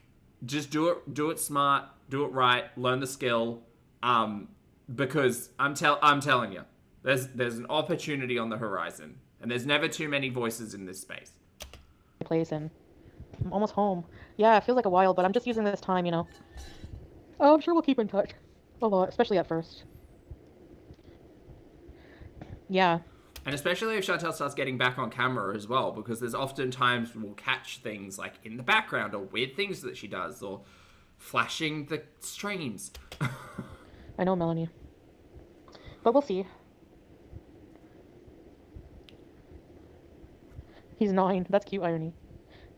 just do it smart, do it right, learn the skill. Because I'm telling you, there's an opportunity on the horizon. And there's never too many voices in this space. Place, and I'm almost home. Yeah, it feels like a while, but I'm just using this time, you know. Oh, I'm sure we'll keep in touch a lot, especially at first. Yeah. And especially if Shantel starts getting back on camera as well, because there's often times we'll catch things like in the background, or weird things that she does, or flashing the streams. I know, Melanie. But we'll see. He's 9. That's cute irony.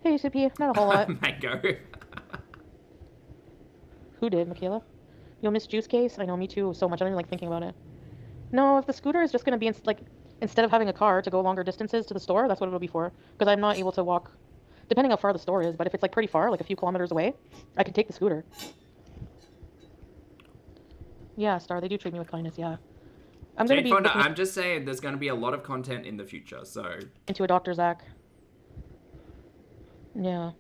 Hey, Sippy. Not a whole lot. Mango. Who did, Michaela? You'll miss Juice Case? I know, me too, so much. I don't even like thinking about it. No, if the scooter is just going to be, instead of having a car to go longer distances to the store, that's what it'll be for. Because I'm not able to walk, depending how far the store is, but if it's, like, pretty far, like a few kilometers away, I can take the scooter. Yeah, Star, they do treat me with kindness, yeah. I'm going to be I'm just saying there's going to be a lot of content in the future, so... Into a Dr. Zach. Yeah.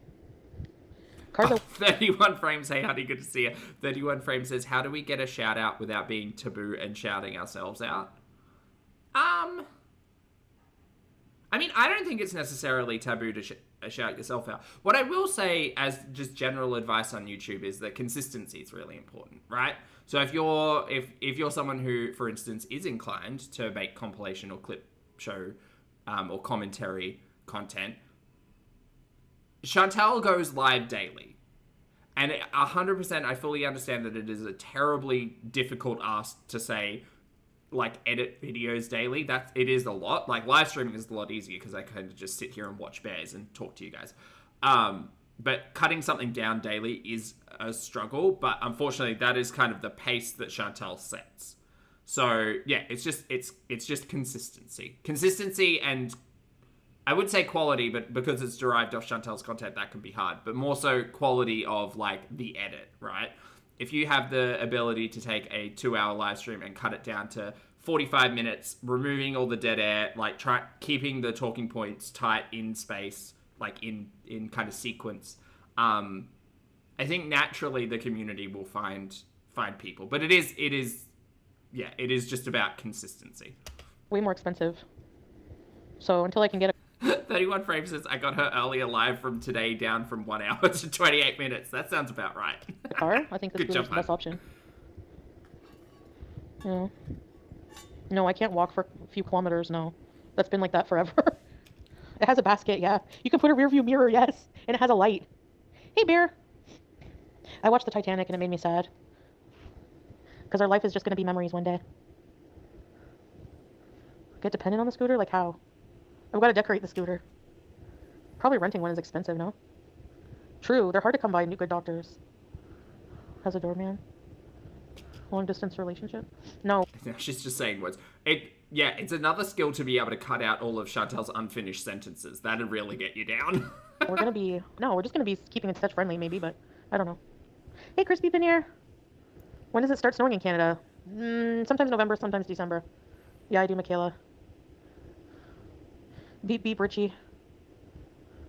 Cars are... 31 frames, hey honey, good to see you. 31 frames says, how do we get a shout out without being taboo and shouting ourselves out? I mean, I don't think it's necessarily taboo to shout yourself out. What I will say as just general advice on YouTube is that consistency is really important, right? So if you're someone who, for instance, is inclined to make compilation or clip show or commentary content, Shantel goes live daily. And 100%, I fully understand that it is a terribly difficult ask to say, like, edit videos daily. It is a lot. Like, live streaming is a lot easier because I kind of just sit here and watch bears and talk to you guys. But cutting something down daily is a struggle. But unfortunately, that is kind of the pace that Shantel sets. So yeah, it's just consistency, and I would say quality, but because it's derived off Chantel's content, that can be hard. But more so quality of like the edit, right? If you have the ability to take a 2-hour live stream and cut it down to 45 minutes, removing all the dead air, like keeping the talking points tight in space, like in kind of sequence, I think naturally the community will find people. But it is just about consistency. Way more expensive. So until I can get a 31 frames says, I got her earlier live from today down from 1 hour to 28 minutes. That sounds about right. car, I think that's the best option. Yeah. No, I can't walk for a few kilometers, no. That's been like that forever. It has a basket, yeah. You can put a rear view mirror, yes. And it has a light. Hey, bear. I watched the Titanic and it made me sad. Because our life is just going to be memories one day. Get dependent on the scooter? Like how? I've got to decorate the scooter. Probably renting one is expensive, no? True, they're hard to come by, new good doctors. Has a doorman. Long distance relationship? No. She's just saying words. It's another skill to be able to cut out all of Chantel's unfinished sentences. That'd really get you down. We're just gonna be keeping in touch friendly maybe, but I don't know. Hey, Crispy been here. When does it start snowing in Canada? Sometimes November, sometimes December. Yeah, I do, Michaela. Beep beep, Richie.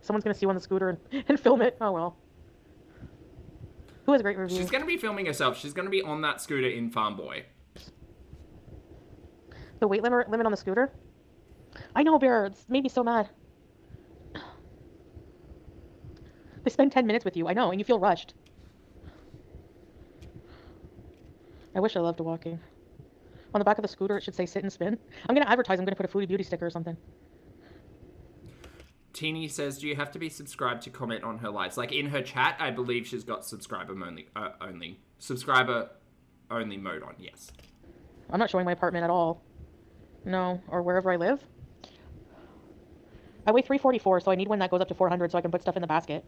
Someone's gonna see you on the scooter and film it. Oh well. Who has a great review? She's gonna be filming herself. She's gonna be on that scooter in Farm Boy. The weight limit on the scooter? I know, Bear. It's made me so mad. They spend 10 minutes with you. I know, and you feel rushed. I wish I loved walking. On the back of the scooter, it should say sit and spin. I'm gonna advertise. I'm gonna put a Foodie beauty sticker or something. Teeny says, do you have to be subscribed to comment on her lives? Like in her chat, I believe she's got subscriber only mode on, yes. I'm not showing my apartment at all. No, or wherever I live. I weigh 344, so I need one that goes up to 400 so I can put stuff in the basket.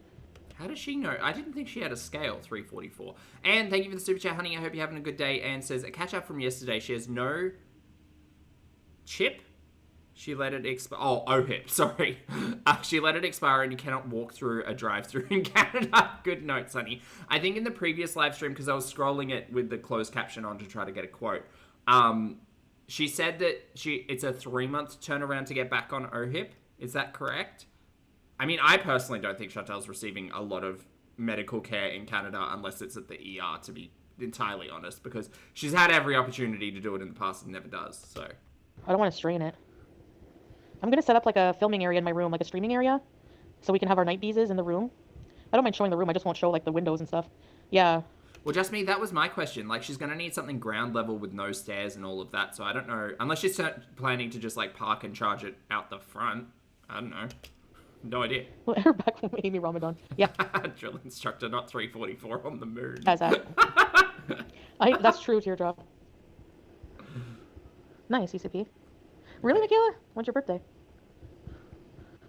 How does she know? I didn't think she had a scale, 344. And thank you for the super chat, honey. I hope you're having a good day. And says, a catch up from yesterday. She has no chip. She let it expire. Oh, OHIP, sorry. She let it expire and you cannot walk through a drive-thru in Canada. Good note, Sonny. I think in the previous live stream, because I was scrolling it with the closed caption on to try to get a quote, she said that it's a 3-month turnaround to get back on OHIP. Is that correct? I mean, I personally don't think Chantel's receiving a lot of medical care in Canada unless it's at the ER, to be entirely honest, because she's had every opportunity to do it in the past and never does, so. I don't want to strain it. I'm going to set up like a filming area in my room, like a streaming area, so we can have our night beezes in the room. I don't mind showing the room, I just won't show like the windows and stuff. Yeah. Well, just me, that was my question. Like, she's going to need something ground level with no stairs and all of that, so I don't know. Unless she's planning to just like park and charge it out the front. I don't know. No idea. Let her back from Amy Ramadan. Yeah. Drill instructor, not 344 on the moon. Exactly. That's true, Teardrop. Nice, ECP. Really, Michaela? When's your birthday?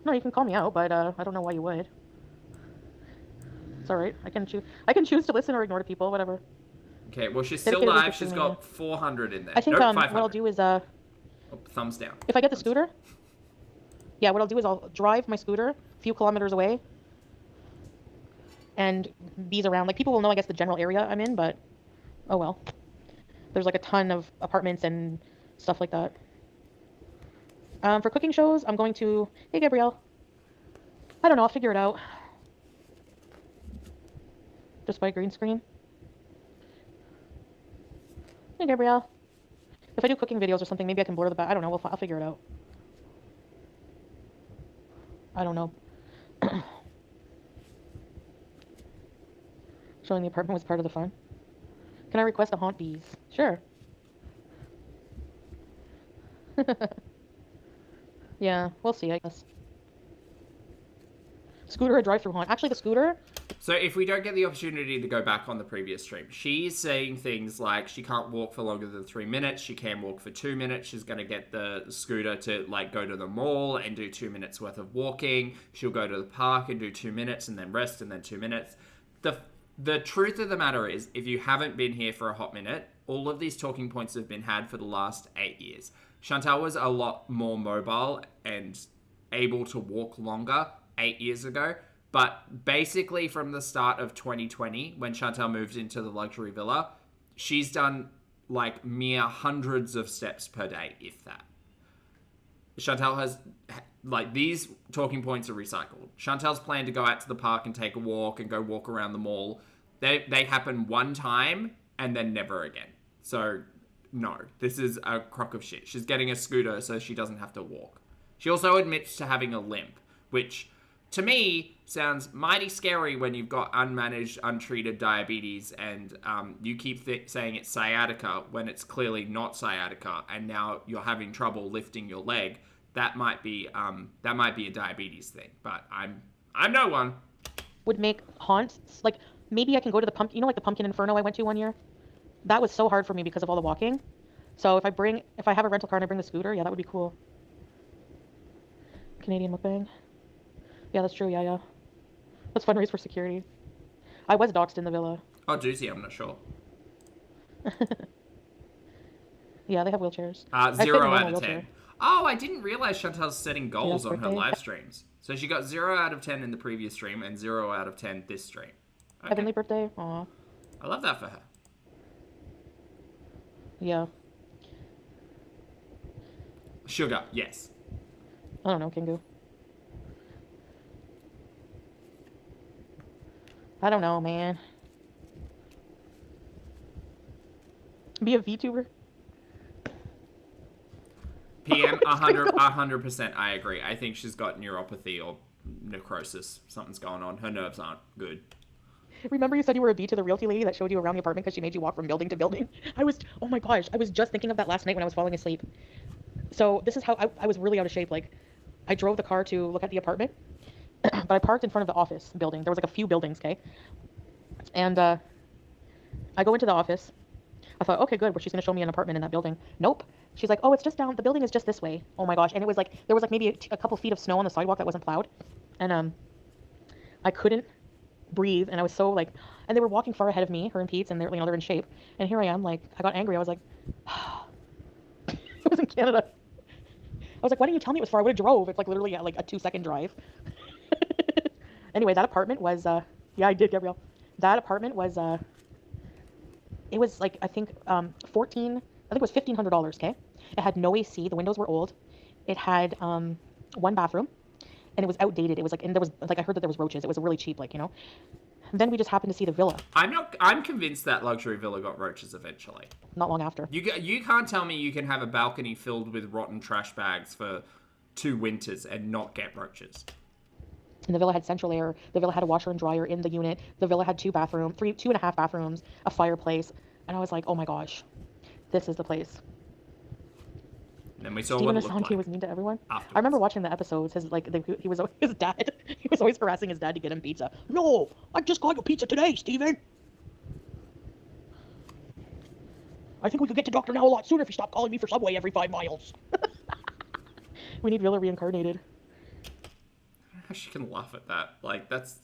No, you can call me out, but I don't know why you would. It's alright. I can choose to listen or ignore to people, whatever. Okay, well, she's still live. She's got 400 in there. I think nope, what I'll do is thumbs down. If I get the scooter, yeah, what I'll do is I'll drive my scooter a few kilometers away and bees around. Like, people will know, I guess, the general area I'm in, but oh well. There's like a ton of apartments and stuff like that. For cooking shows, I'm going to... Hey, Gabrielle. I don't know, I'll figure it out. Just buy green screen. Hey, Gabrielle. If I do cooking videos or something, maybe I can blur the back. I don't know, I'll figure it out. I don't know. Showing the apartment was part of the fun. Can I request a haunt bees? Sure. Yeah, we'll see, I guess. Scooter or drive-through haunt? Actually, the scooter... So if we don't get the opportunity to go back on the previous stream, she's saying things like she can't walk for longer than 3 minutes. She can walk for 2 minutes. She's going to get the scooter to like go to the mall and do 2 minutes worth of walking. She'll go to the park and do 2 minutes and then rest and then 2 minutes. The truth of the matter is, if you haven't been here for a hot minute, all of these talking points have been had for the last 8 years. Shantel was a lot more mobile and able to walk longer 8 years ago. But basically from the start of 2020, when Shantel moved into the luxury villa, she's done like mere hundreds of steps per day, if that. Shantel has, like, these talking points are recycled. Chantel's plan to go out to the park and take a walk and go walk around the mall, they happen one time and then never again. So, no, this is a crock of shit. She's getting a scooter so she doesn't have to walk. She also admits to having a limp, which, to me, sounds mighty scary when you've got unmanaged, untreated diabetes and you keep saying it's sciatica when it's clearly not sciatica, and now you're having trouble lifting your leg. That might be a diabetes thing, but I'm no one. Would make haunts, like, maybe I can go to the pumpkin, you know, like the pumpkin inferno I went to one year? That was so hard for me because of all the walking. So if I have a rental car and I bring the scooter, yeah, that would be cool. Canadian mukbang. Yeah, that's true. Yeah. Let's fundraise for security. I was doxxed in the villa. Oh, doozy, I'm not sure. Yeah, they have wheelchairs. 0 out of 10. Oh, I didn't realize Chantel's setting goals on her live streams. So she got 0 out of 10 in the previous stream and 0 out of 10 this stream. Okay. Heavenly birthday. Aw. I love that for her. Yeah. Sugar, yes. I don't know, Kingu. I don't know, man. Be a VTuber? PM, 100%, I agree. I think she's got neuropathy or necrosis. Something's going on. Her nerves aren't good. Remember you said you were a bee to the realty lady that showed you around the apartment because she made you walk from building to building? Oh my gosh, I was just thinking of that last night when I was falling asleep. So this is how I was really out of shape. Like, I drove the car to look at the apartment, but I parked in front of the office building. There was like a few buildings, okay? And I go into the office. I thought, okay, good, well, she's going to show me an apartment in that building. Nope. She's like, oh, it's just down, the building is just this way. Oh my gosh. And it was like, there was like maybe a couple feet of snow on the sidewalk that wasn't plowed. And I couldn't breathe, and I was so like, and they were walking far ahead of me, her and Pete's, and they're in shape. And here I am, like, I got angry. I was like, it was in Canada. I was like, why didn't you tell me it was far? I would have drove. It's like literally like a 2-second drive. Anyway, that apartment was, yeah, I did, Gabrielle. That apartment was, it was like, I think it was $1,500, okay? It had no AC, the windows were old. It had one bathroom, and it was outdated. It was like, and there was, like, I heard that there was roaches. It was really cheap, like, you know? And then we just happened to see the villa. I'm convinced that luxury villa got roaches eventually. Not long after. You can't tell me you can have a balcony filled with rotten trash bags for 2 winters and not get roaches. And the villa had central air. The villa had a washer and dryer in the unit. The villa had 2 and a half bathrooms, a fireplace. And I was like, oh my gosh, this is the place. And then we saw Steven what it looked Asante like was mean to everyone. afterwards. I remember watching the episodes. His dad. He was always harassing his dad to get him pizza. No, I just got your pizza today, Steven. I think we could get to Dr. Now a lot sooner if you stop calling me for Subway every 5 miles. We need Villa reincarnated. I don't know how she can laugh at that. Like, that's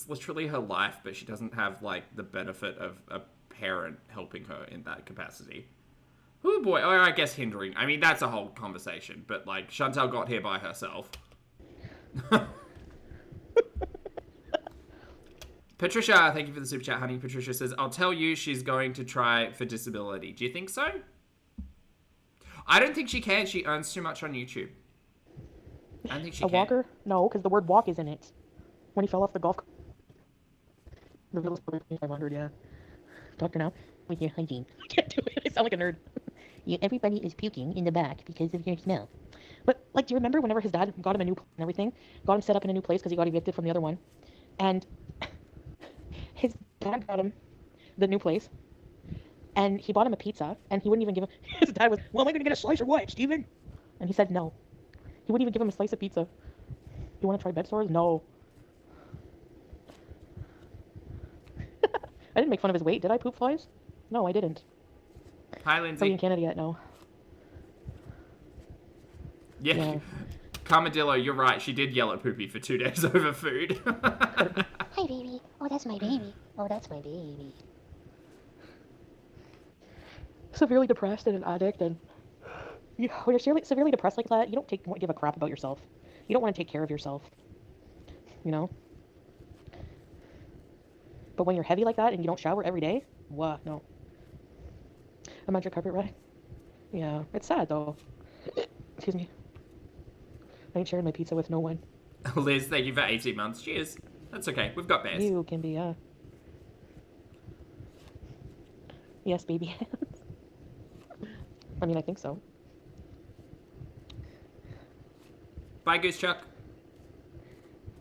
literally her life, but she doesn't have, like, the benefit of a parent helping her in that capacity. Oh boy, or I guess hindering. I mean, that's a whole conversation, but, like, Shantel got here by herself. Patricia, thank you for the super chat, honey. Patricia says, I'll tell you she's going to try for disability. Do you think so? I don't think she can. She earns too much on YouTube. I don't think she can. A walker? No, because the word walk is in it. When he fell off the golf cart. The Villa's 500, yeah. Dr. Now, with your hygiene. I can't do it. I sound like a nerd. Everybody is puking in the back because of your smell. But, like, do you remember whenever his dad got him a new place and everything? Got him set up in a new place because he got evicted from the other one. And his dad got him the new place. And he bought him a pizza. And he wouldn't even give him... His dad was, well, am I going to get a slice or what, Steven? And he said no. He wouldn't even give him a slice of pizza. You want to try bed sores? No. make fun of his weight. Did I poop flies? No, I didn't. Hi, Are you Lindsay. in Canada yet? No. Yeah. Carmadillo, you're right. She did yell at Poopy for 2 days over food. Hi, baby. Oh, that's my baby. Oh, that's my baby. Severely depressed and an addict, and when you're severely depressed like that, you don't give a crap about yourself. You don't want to take care of yourself. You know? But when you're heavy like that and you don't shower every day, what? No. I'm on your carpet ride. Yeah, it's sad though. Excuse me. I ain't sharing my pizza with no one. Liz, thank you for 18 months. Cheers. That's okay. We've got bears. You can be, Yes, baby. I mean, I think so. Bye, Goose Chuck.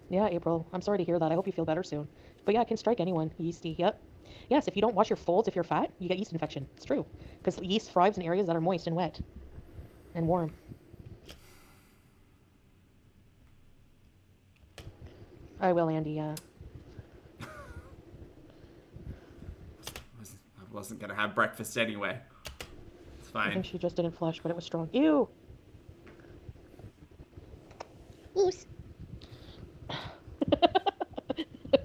Yeah, April. I'm sorry to hear that. I hope you feel better soon. But yeah, it can strike anyone. Yeasty, yep. Yes, if you don't wash your folds, if you're fat, you get yeast infection. It's true. Because yeast thrives in areas that are moist and wet. And warm. I will, Andy, I wasn't going to have breakfast anyway. It's I fine. think she just didn't flush, but it was strong. Ew! Oos.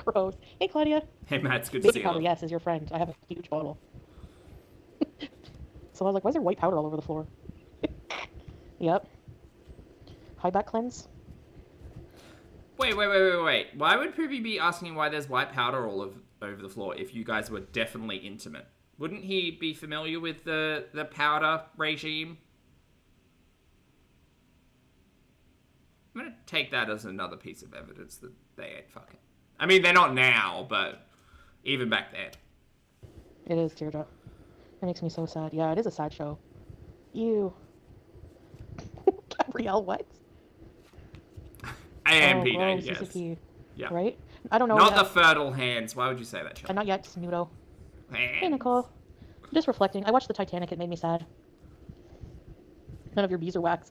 Gross. Hey, Claudia. Hey, Matt, it's good to Baby see powder, you. yes, is your friend. I have a huge bottle. So I was like, why is there white powder all over the floor? Yep. High back cleanse. Wait. Why would Poopy be asking why there's white powder all over the floor if you guys were definitely intimate? Wouldn't he be familiar with the powder regime? I'm going to take that as another piece of evidence that they ain't fucking. I mean, they're not now, but even back then. It is, teardrop. That makes me so sad. Yeah, it is a sad show. Ew. Gabrielle, what? AMPD, gross, yes. CCP. Yeah. Right? I don't know. Not the fertile hands. Why would you say that, Chelsea? Not yet, Snudo. Hey, Hands. Nicole. Just reflecting. I watched the Titanic. It made me sad. None of your bees are wax.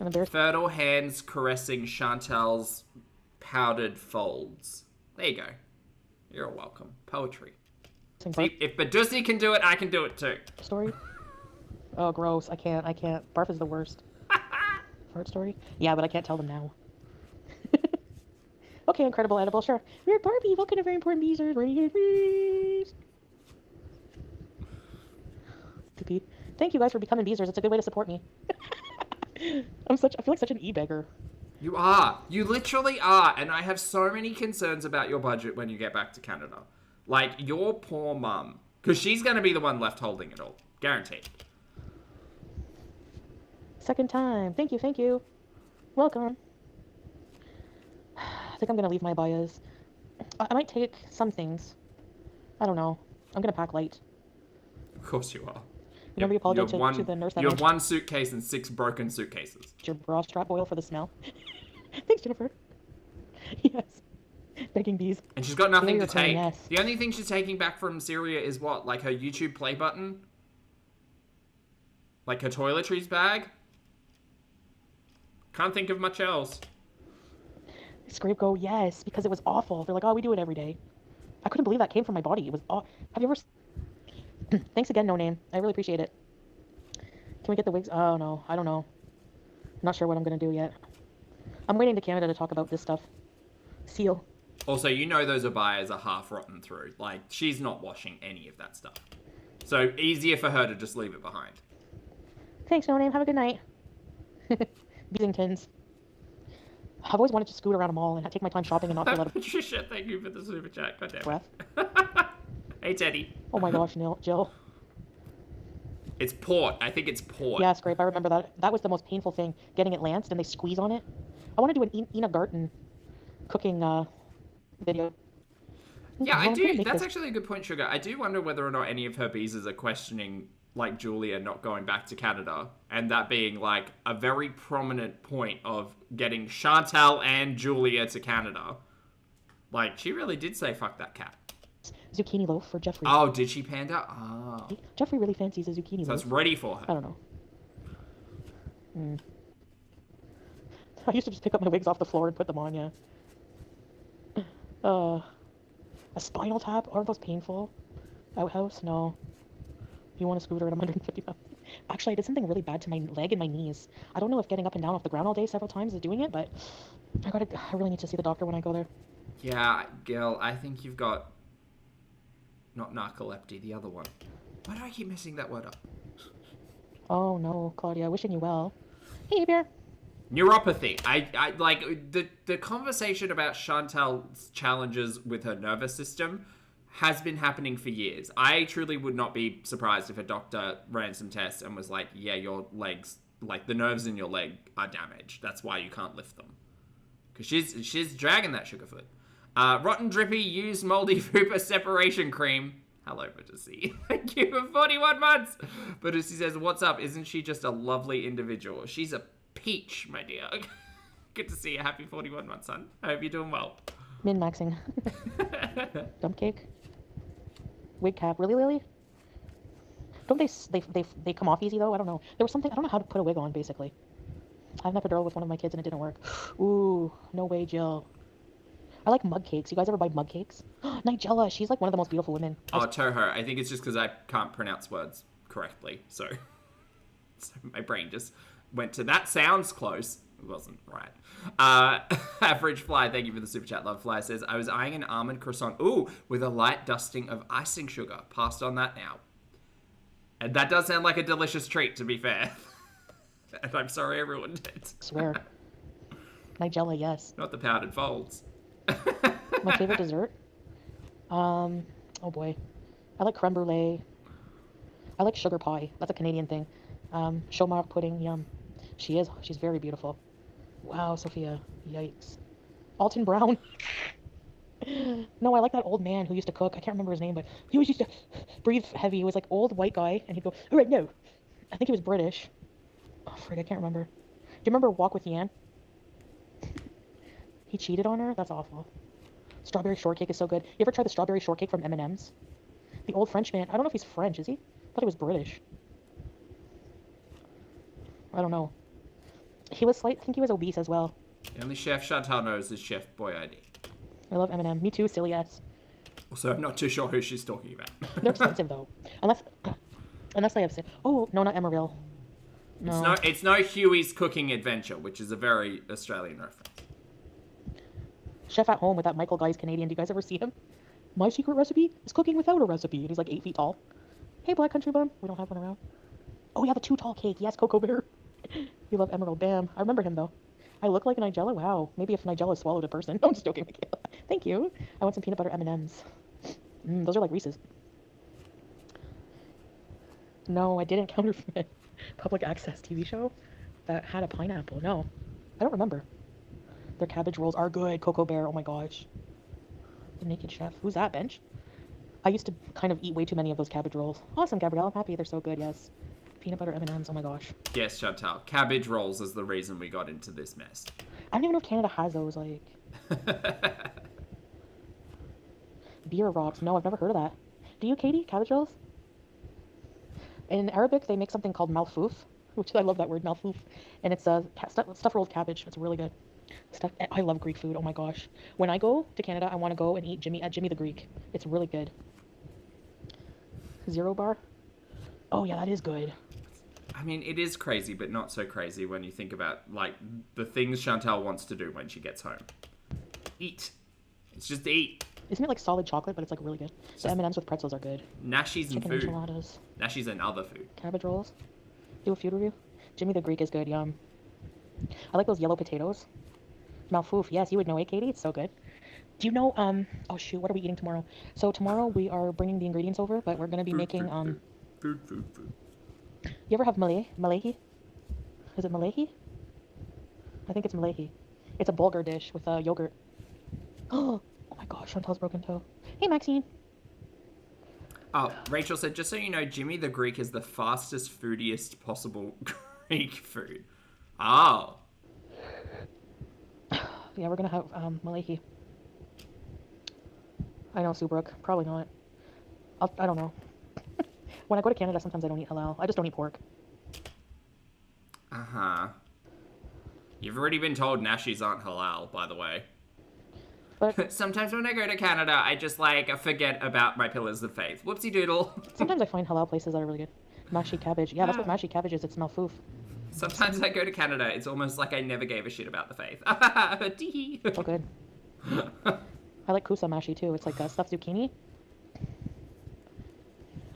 I'm embarrassed. Fertile hands caressing Chantel's powdered folds. There you go. You're welcome. Poetry. See, if Baduzzi can do it, I can do it too. Story? Oh, gross. I can't. Barf is the worst. Fart story? Yeah, but I can't tell them now. Okay, incredible edible. Sure. We're Barbie. Welcome to Very Important Beezers. Thank you guys for becoming Beezers. It's a good way to support me. I feel like such an E-beggar. You are. You literally are. And I have so many concerns about your budget when you get back to Canada. Like, your poor mum. Because she's going to be the one left holding it all. Guaranteed. Second time. Thank you. Welcome. I think I'm going to leave my bias. I might take some things. I don't know. I'm going to pack light. Of course you are. Remember you apologize to the nurse that You have one suitcase and 6 broken suitcases. your bra strap oil for the smell. Thanks, Jennifer. Yes. Begging bees. And she's got nothing You're to a crying take. mess. The only thing she's taking back from Syria is what? Like her YouTube play button? Like her toiletries bag? Can't think of much else. Scrape go, yes, because it was awful. They're like, oh, we do it every day. I couldn't believe that came from my body. It was Have you ever... Thanks again, No Name. I really appreciate it. Can we get the wigs? Oh, no. I don't know. I'm not sure what I'm going to do yet. I'm waiting to Canada to talk about this stuff. Seal. Also, you know those abayas are half rotten through. Like, she's not washing any of that stuff. So, easier for her to just leave it behind. Thanks, No Name. Have a good night. Beasingtons. I've always wanted to scoot around a mall and take my time shopping and not feel out of Patricia, thank you for the super chat. God damn breath. it. Hey, Teddy. Oh my gosh, Jill. It's port. I think it's port. Yeah, Scrape. I remember that. That was the most painful thing, getting it lanced and they squeeze on it. I want to do an Ina Garten cooking video. Yeah, I I'm gonna do. make That's this. actually a good point, Sugar. I do wonder whether or not any of her beezers are questioning, like, Julia not going back to Canada, and that being, like, a very prominent point of getting Shantel and Julia to Canada. Like, she really did say, fuck that cat. Zucchini loaf for Jeffrey. Oh, did she, Panda? Oh. Jeffrey really fancies a zucchini So loaf. it's ready for her. I don't know. I used to just pick up my wigs off the floor and put them on, yeah. A spinal tap? Aren't those painful? Outhouse? No. You want a scooter at 150 pounds? Actually, I did something really bad to my leg and my knees. I don't know if getting up and down off the ground all day several times is doing it, but I really need to see the doctor when I go there. Yeah, girl, I think you've got... Not narcolepsy, the other one. Why do I keep messing that word up? Oh no, Claudia, wishing you well. Hey, bear. Neuropathy. I like the conversation about Chantel's challenges with her nervous system has been happening for years. I truly would not be surprised if a doctor ran some tests and was like, yeah, your legs, like the nerves in your leg are damaged. That's why you can't lift them. Because she's dragging that Sugarfoot. Rotten Drippy used moldy Fupa separation cream. Hello, Battersea. Thank you for 41 months. Battersea says, what's up? Isn't she just a lovely individual? She's a peach, my dear. Good to see you. Happy 41 months, son. I hope you're doing well. Min-maxing. Dump cake. Wig cap. Really, Lily? Don't they come off easy, though? I don't know. There was something... I don't know how to put a wig on, basically. I've an epidural with one of my kids, and it didn't work. Ooh, no way, Jill. I like mug cakes. You guys ever buy mug cakes? Nigella, she's like one of the most beautiful women. Oh, Toho. I think it's just because I can't pronounce words correctly, so my brain just went to that sounds close. It wasn't right. Average Fly, thank you for the super chat. Love Fly says, I was eyeing an almond croissant. Ooh, with a light dusting of icing sugar. Passed on that now. And that does sound like a delicious treat, to be fair. And I'm sorry everyone did. Swear. Nigella, yes. Not the powdered folds. My favorite dessert? Oh boy. I like creme brulee. I like sugar pie. That's a Canadian thing. Shomar pudding, yum. She's very beautiful. Wow, Sophia. Yikes. Alton Brown. No, I like that old man who used to cook. I can't remember his name, but he always used to breathe heavy. He was like old white guy, and he'd go, all right, no. I think he was British. Oh, frig, I can't remember. Do you remember Walk with Yan? He cheated on her? That's awful. Strawberry shortcake is so good. You ever try the strawberry shortcake from M&M's? The old French man. I don't know if he's French, is he? I thought he was British. I don't know. He was I think he was obese as well. The only chef Chantal knows is Chef Boyardee. I love M&M. Me too, silly ass. Also, I'm not too sure who she's talking about. They're expensive though. Unless they have... Oh, no, not Emeril. No. It's no Huey's Cooking Adventure, which is a very Australian reference. Chef at Home with that Michael guy's Canadian. Do you guys ever see him? My secret recipe is cooking without a recipe. And he's like 8 feet tall. Hey, Black Country Bum. We don't have one around. Oh, yeah, the too tall cake. Yes, Cocoa Bear. You love Emerald. Bam. I remember him, though. I look like Nigella? Wow. Maybe if Nigella swallowed a person. No, I'm just joking. Thank you. I want some peanut butter M&Ms. Those are like Reese's. No, I didn't counterfeit. Public access TV show that had a pineapple. No. I don't remember. Their cabbage rolls are good. Cocoa Bear. Oh my gosh. The Naked Chef. Who's that, Bench? I used to kind of eat way too many of those cabbage rolls. Awesome, Gabrielle. I'm happy. They're so good, yes. Peanut butter M&Ms. Oh my gosh. Yes, Chantal. Cabbage rolls is the reason we got into this mess. I don't even know if Canada has those, like... Beer rocks. No, I've never heard of that. Do you, Katie? Cabbage rolls? In Arabic, they make something called malfouf, which I love that word, malfouf. And it's stuffed rolled cabbage. It's really good. I love Greek food. Oh my gosh. When I go to Canada, I want to go and eat at Jimmy the Greek. It's really good. Zero bar? Oh yeah, that is good. I mean, it is crazy, but not so crazy when you think about, like, the things Chantal wants to do when she gets home. Eat. It's just eat. Isn't it like solid chocolate, but it's like really good? The M&Ms with pretzels are good. Nashies and food. Enchiladas. Nashies and other food. Cabbage rolls. Do a food review. Jimmy the Greek is good, yum. I like those yellow potatoes. Malfouf, yes, you would know it, Katie. It's so good. Do you know, oh shoot, what are we eating tomorrow? So tomorrow we are bringing the ingredients over, but we're going to be making, Food. You ever have Malahi? Is it Malahi? I think it's Malahi. It's a Bulgar dish with yogurt. Oh my gosh, Chantal's broken toe. Hey, Maxine. Oh, Rachel said, just so you know, Jimmy the Greek is the fastest, foodiest possible Greek food. Oh. Yeah, we're gonna have Malahi. I know, Subrook. Probably not. I don't know. When I go to Canada, sometimes I don't eat halal. I just don't eat pork. Uh-huh. You've already been told Nashies aren't halal, by the way. But Sometimes when I go to Canada, I just like forget about my pillars of faith. Whoopsie doodle. sometimes I find halal places that are really good. Mashy cabbage. Yeah, that's what mashy cabbage is. It smells foof. Sometimes I go to Canada, it's almost like I never gave a shit about the faith. So good. I like kusa mashi too. It's like stuffed zucchini.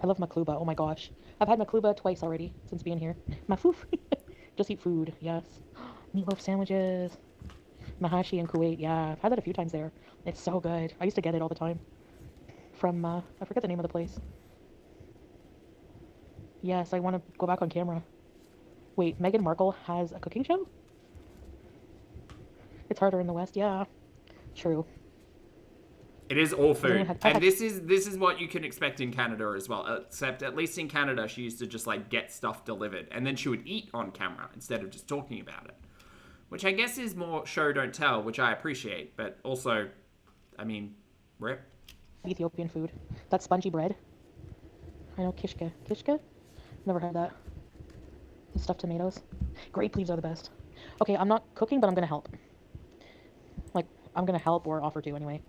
I love makluba. Oh my gosh. I've had makluba twice already since being here. Mafoof. Just eat food. Yes. Meatloaf sandwiches. Mahashi in Kuwait. Yeah, I've had that a few times there. It's so good. I used to get it all the time. From, I forget the name of the place. Yes, I want to go back on camera. Wait, Meghan Markle has a cooking show? It's harder in the West. Yeah. True. It is all food. I've And had- this is what you can expect in Canada as well. Except at least in Canada, she used to just like get stuff delivered. And then she would eat on camera instead of just talking about it. Which I guess is more show don't tell, which I appreciate. But also, I mean, rip. Ethiopian food. That spongy bread. I know, kishka. Kishka? Never had that. The stuffed tomatoes. Grape leaves are the best. Okay, I'm not cooking, but I'm gonna help. Like, I'm gonna help or offer to anyway.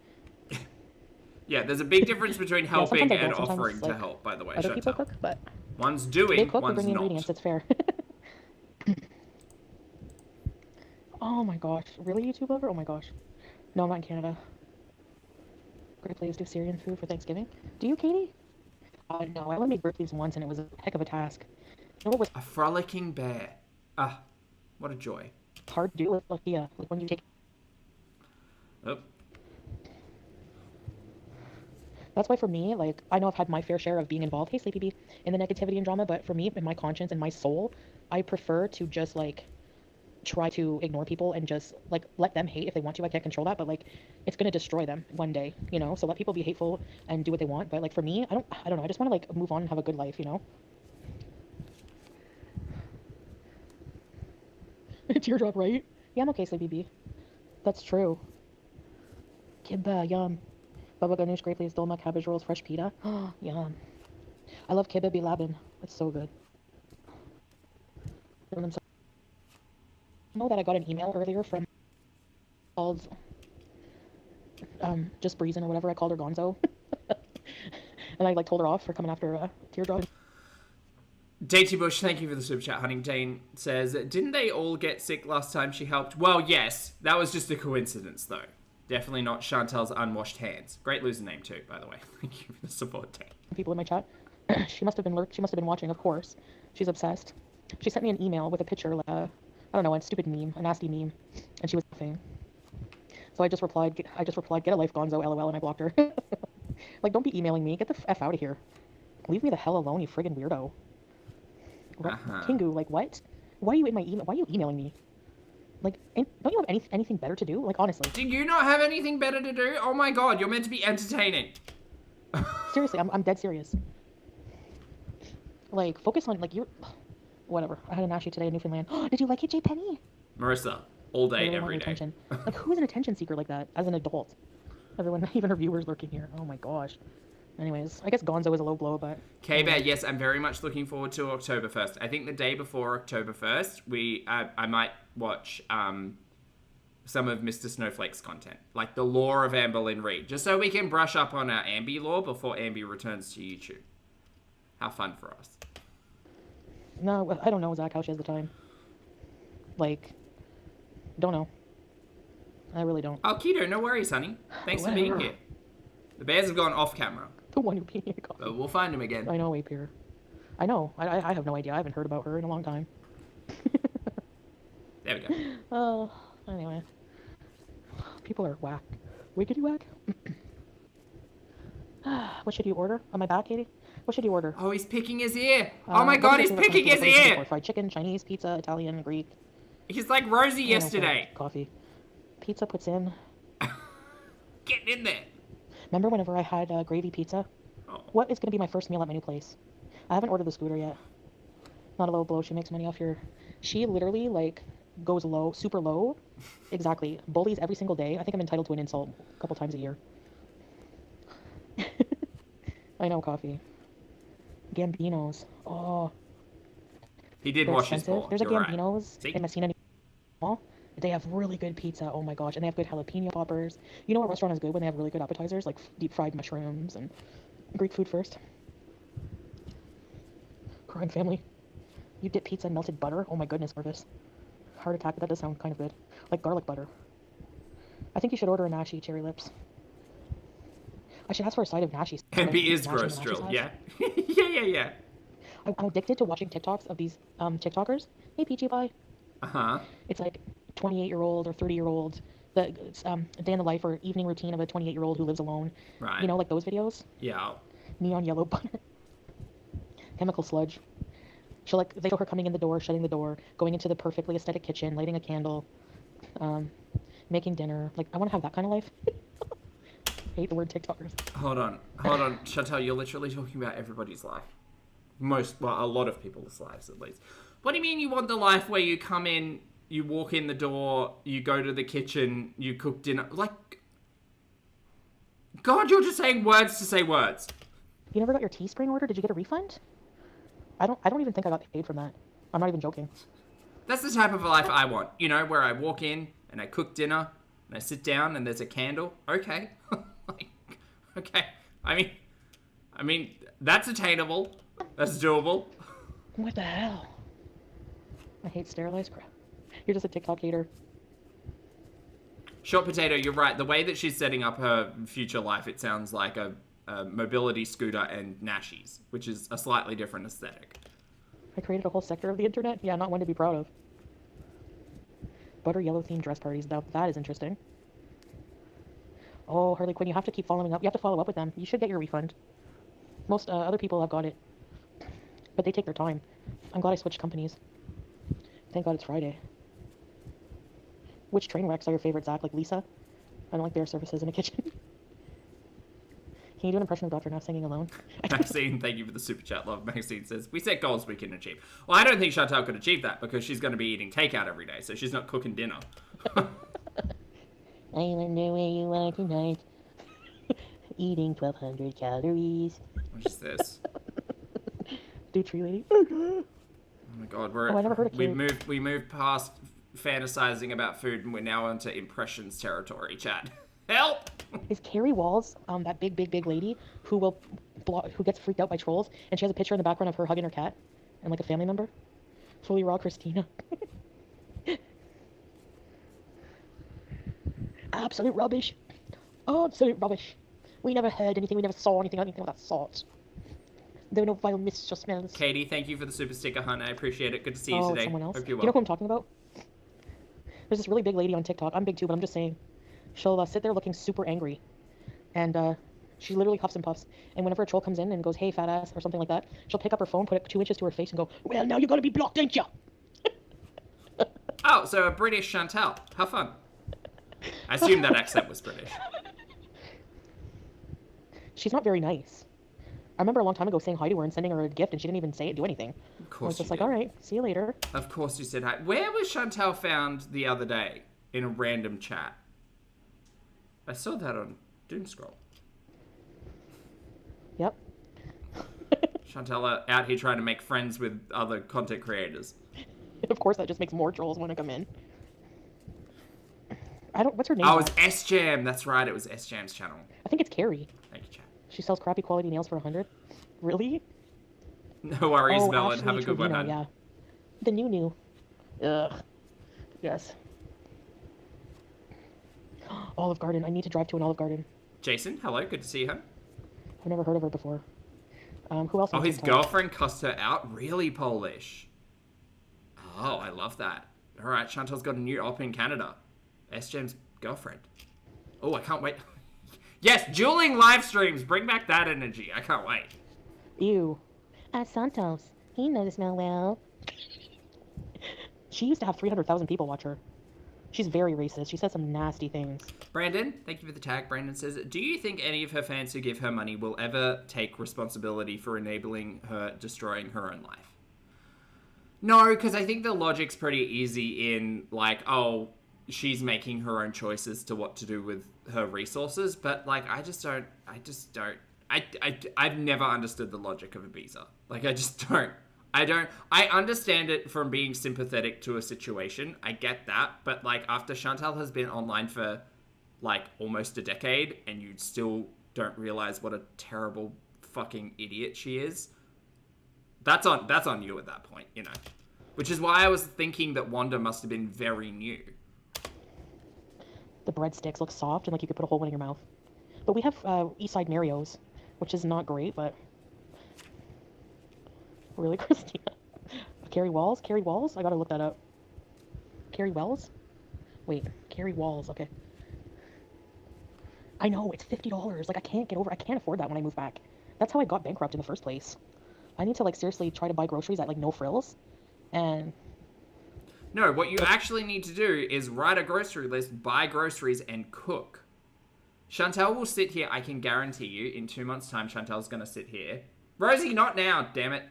Yeah, there's a big difference between helping sometimes I and don't. Sometimes, offering to like, help, by the way, Other people Shantel. cook, but One's they doing, cook, they one's bring the not. ingredients, it's fair. Oh my gosh. Really, YouTube lover? Oh my gosh. No, I'm not in Canada. Great place do Syrian food for Thanksgiving. Do you, Katie? No, I only made grape leaves once and it was a heck of a task. You know what was A frolicking bear. Ah, what a joy. hard to do with like when you take. Oh, That's why for me, like, I know I've had my fair share of being involved, hey Sleepy Bee, in the negativity and drama, but for me, in my conscience and my soul, I prefer to just, like, try to ignore people and just, like, let them hate if they want to. I can't control that, but, like, it's gonna destroy them one day, you know? So let people be hateful and do what they want, but, like, for me, I don't know, I just want to, like, move on and have a good life, you know? Teardrop, right? Yeah, I'm okay, Sleepy Bee. That's true. Kibba, yum. Baba ganoush, grape leaves, dolma, cabbage rolls, fresh pita. Yum. I love kibba bilabin. It's so good. I know that I got an email earlier from called just Breezin or whatever. I called her Gonzo. And I like told her off for coming after Teardrop. Dainty Bush, thank you for the super chat. Huntington says, didn't they all get sick last time she helped? Well, yes. That was just a coincidence, though. Definitely not Chantel's unwashed hands. Great loser name, too, by the way. Thank you for the support, Dane. People in my chat. She must have been watching, of course. She's obsessed. She sent me an email with a picture, I don't know, a stupid meme, a nasty meme, and she was laughing. So I just replied, get a life, Gonzo, LOL, and I blocked her. Like, don't be emailing me. Get the F out of here. Leave me the hell alone, you friggin' weirdo. Kingu, like, what? Why are you in my email? Why are you emailing me? Like, don't you have anything better to do? Like, honestly. Do you not have anything better to do? Oh my god, you're meant to be entertaining. Seriously, I'm dead serious. Like, focus on, like, you're... Whatever. I had an Ashley today in Newfoundland. Did you like it, J. Penny? Marissa, all day, Really want every your day. attention. Like, who is an attention seeker like that as an adult? Everyone, even her viewers lurking here. Oh my gosh. Anyways, I guess Gonzo is a low blow, but... K-Bear, yes, I'm very much looking forward to October 1st. I think the day before October 1st, I might watch some of Mr. Snowflake's content. Like the lore of Amber Lynn Reid. Just so we can brush up on our Ambi lore before Ambi returns to YouTube. How fun for us. No, I don't know, Zach, how she has the time. Like, don't know. I really don't. Oh, Keto, no worries, honey. Thanks for being here. The bears have gone off camera. The one who being a But we'll find him again. I know, Ape here. I know. I have no idea. I haven't heard about her in a long time. There we go. Oh, anyway. People are whack. Wickety whack? What should you order? Am I back, Katie? What should you order? Oh, he's picking his ear. Oh my god, he's picking his ear. Fried chicken, Chinese, pizza, Italian, Greek. He's like Rosie I don't know, yesterday. Coffee. Pizza puts in. Getting in there. Remember whenever I had gravy pizza? Oh. What is going to be my first meal at my new place? I haven't ordered the scooter yet. Not a low blow. She makes money off your... She literally, like, goes low, super low. Exactly. Bullies every single day. I think I'm entitled to an insult a couple times a year. I know, coffee. Gambinos. Oh. He did They're wash his expensive. paw. There's a You're right. Gambino's See? in Messina. It's They have really good pizza. Oh my gosh. And they have good jalapeno poppers. You know what restaurant is good when they have really good appetizers? Like deep fried mushrooms and Greek food first. Crying family. You dip pizza in melted butter? Oh my goodness, Marcus. Heart attack, but that does sound kind of good. Like garlic butter. I think you should order a nashi cherry lips. I should ask for a side of nashi. MP is gross, Drill. Yeah. yeah. I'm addicted to watching TikToks of these TikTokers. Hey, Peachy Pie. Uh-huh. It's like 28-year-old or 30-year-old. A day in the life or evening routine of a 28-year-old who lives alone. Right. You know, like those videos? Yeah. Neon yellow butter. Chemical sludge. They show her coming in the door, shutting the door, going into the perfectly aesthetic kitchen, lighting a candle, making dinner. Like, I want to have that kind of life. I hate the word TikTokers. Hold on. Shantel, you're literally talking about everybody's life. A lot of people's lives, at least. What do you mean you want the life where you come in, you walk in the door, you go to the kitchen, you cook dinner? Like, God, you're just saying words to say words. You never got your Teespring order? Did you get a refund? I don't even think I got paid from that. I'm not even joking. That's the type of life I want. You know, where I walk in and I cook dinner and I sit down and there's a candle. Okay. Okay. I mean, that's attainable. That's doable. What the hell? I hate sterilized crap. You're just a TikTok hater. Short Potato, you're right. The way that she's setting up her future life, it sounds like a mobility scooter and nashies, which is a slightly different aesthetic. I created a whole sector of the internet? Yeah, not one to be proud of. Butter yellow themed dress parties. Now that is interesting. Oh, Harley Quinn, you have to keep following up. You have to follow up with them. You should get your refund. Most other people have got it. But they take their time. I'm glad I switched companies. Thank God it's Friday. Which train wrecks are your favorite, Zach? Like Lisa? I don't like their services in a kitchen. Can you do an impression of Dr. Nath singing alone? Maxine, thank you for the super chat, love. Maxine says, we set goals we can achieve. Well, I don't think Chantal could achieve that because she's going to be eating takeout every day, so she's not cooking dinner. I wonder where you are tonight. Eating 1,200 calories. What is this? Do tree lady. Oh my God, I never heard of we moved past fantasizing about food and we're now into impressions territory, chat. Help! Is Carrie Walls that big lady who gets freaked out by trolls and she has a picture in the background of her hugging her cat and like a family member? Fully raw Christina. Absolute rubbish. Absolute rubbish. We never heard anything. We never saw anything of that sort. There were no vile mists or smells. Katie, thank you for the super sticker, hun. I appreciate it. Good to see you today. Someone else. Hope you're well. You know who I'm talking about? There's this really big lady on TikTok. I'm big too, but I'm just saying. She'll sit there looking super angry. And she literally huffs and puffs. And whenever a troll comes in and goes, hey, fat ass, or something like that, she'll pick up her phone, put it 2 inches to her face, and go, well, now you're going to be blocked, ain't ya? Oh, so a British Shantel. How fun. I assume that accent was British. She's not very nice. I remember a long time ago saying hi to her and sending her a gift, and she didn't even do anything. Of course I was just like, all right, see you later. Of course you said hi. Where was Shantel found the other day? In a random chat. I saw that on Doomscroll. Yep. Shantel out here trying to make friends with other content creators. Of course, that just makes more trolls want to come in. What's her name? Oh, it's S-Jam. That's right, it was S-Jam's channel. I think it's Carrie. Thank you, chat. She sells crappy quality nails for 100. Really? No worries, Melon. Ashley Have a good one, Trevino, hun. Yeah. The new. Ugh. Yes. Olive Garden. I need to drive to an Olive Garden. Jason, hello. Good to see you, hun. I've never heard of her before. Who else? Oh, his girlfriend cussed her out? Really, Polish? Oh, I love that. All right, Chantel's got a new op in Canada. S-Jam's girlfriend. Oh, I can't wait. Yes, dueling live streams. Bring back that energy. I can't wait. Ew. Santos. He knows the smell well. She used to have 300,000 people watch her. She's very racist. She says some nasty things. Brandon, thank you for the tag. Brandon says, do you think any of her fans who give her money will ever take responsibility for enabling her destroying her own life? No, because I think the logic's pretty easy in, like, oh, she's making her own choices to what to do with her resources, but, like, I've never understood the logic of Ibiza. Like, I just don't. I understand it from being sympathetic to a situation. I get that. But, like, after Shantel has been online for, like, almost a decade and you still don't realize what a terrible fucking idiot she is, that's on you at that point, you know. Which is why I was thinking that Wanda must have been very new. The breadsticks look soft and like you could put a whole one in your mouth. But we have Eastside Mario's, which is not great, but really, Christina. Carrie Walls? Carrie Walls? I gotta look that up. Carrie Wells? Wait, Carrie Walls, okay. I know, it's $50. Like, I can't afford that when I move back. That's how I got bankrupt in the first place. I need to, like, seriously try to buy groceries at, like, no frills. And... No, what you actually need to do is write a grocery list, buy groceries, and cook. Shantel will sit here, I can guarantee you, in 2 months' time, Chantel's gonna sit here. Rosie, not now, damn it.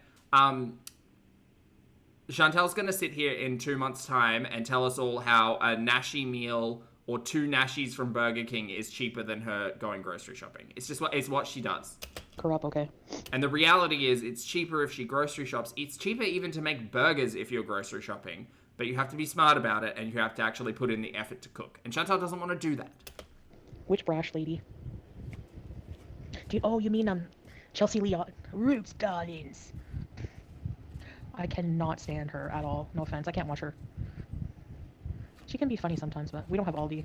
Chantel's gonna sit here in 2 months' time and tell us all how a Nashi meal or 2 Nashis from Burger King is cheaper than her going grocery shopping. It's what she does. Corrupt, okay. And the reality is, it's cheaper if she grocery shops. It's cheaper even to make burgers if you're grocery shopping. But you have to be smart about it, and you have to actually put in the effort to cook. And Chantel doesn't want to do that. Which brash lady? You mean, Chelsea Leon. Roots Gardens. I cannot stand her at all. No offense, I can't watch her. She can be funny sometimes, but we don't have Aldi.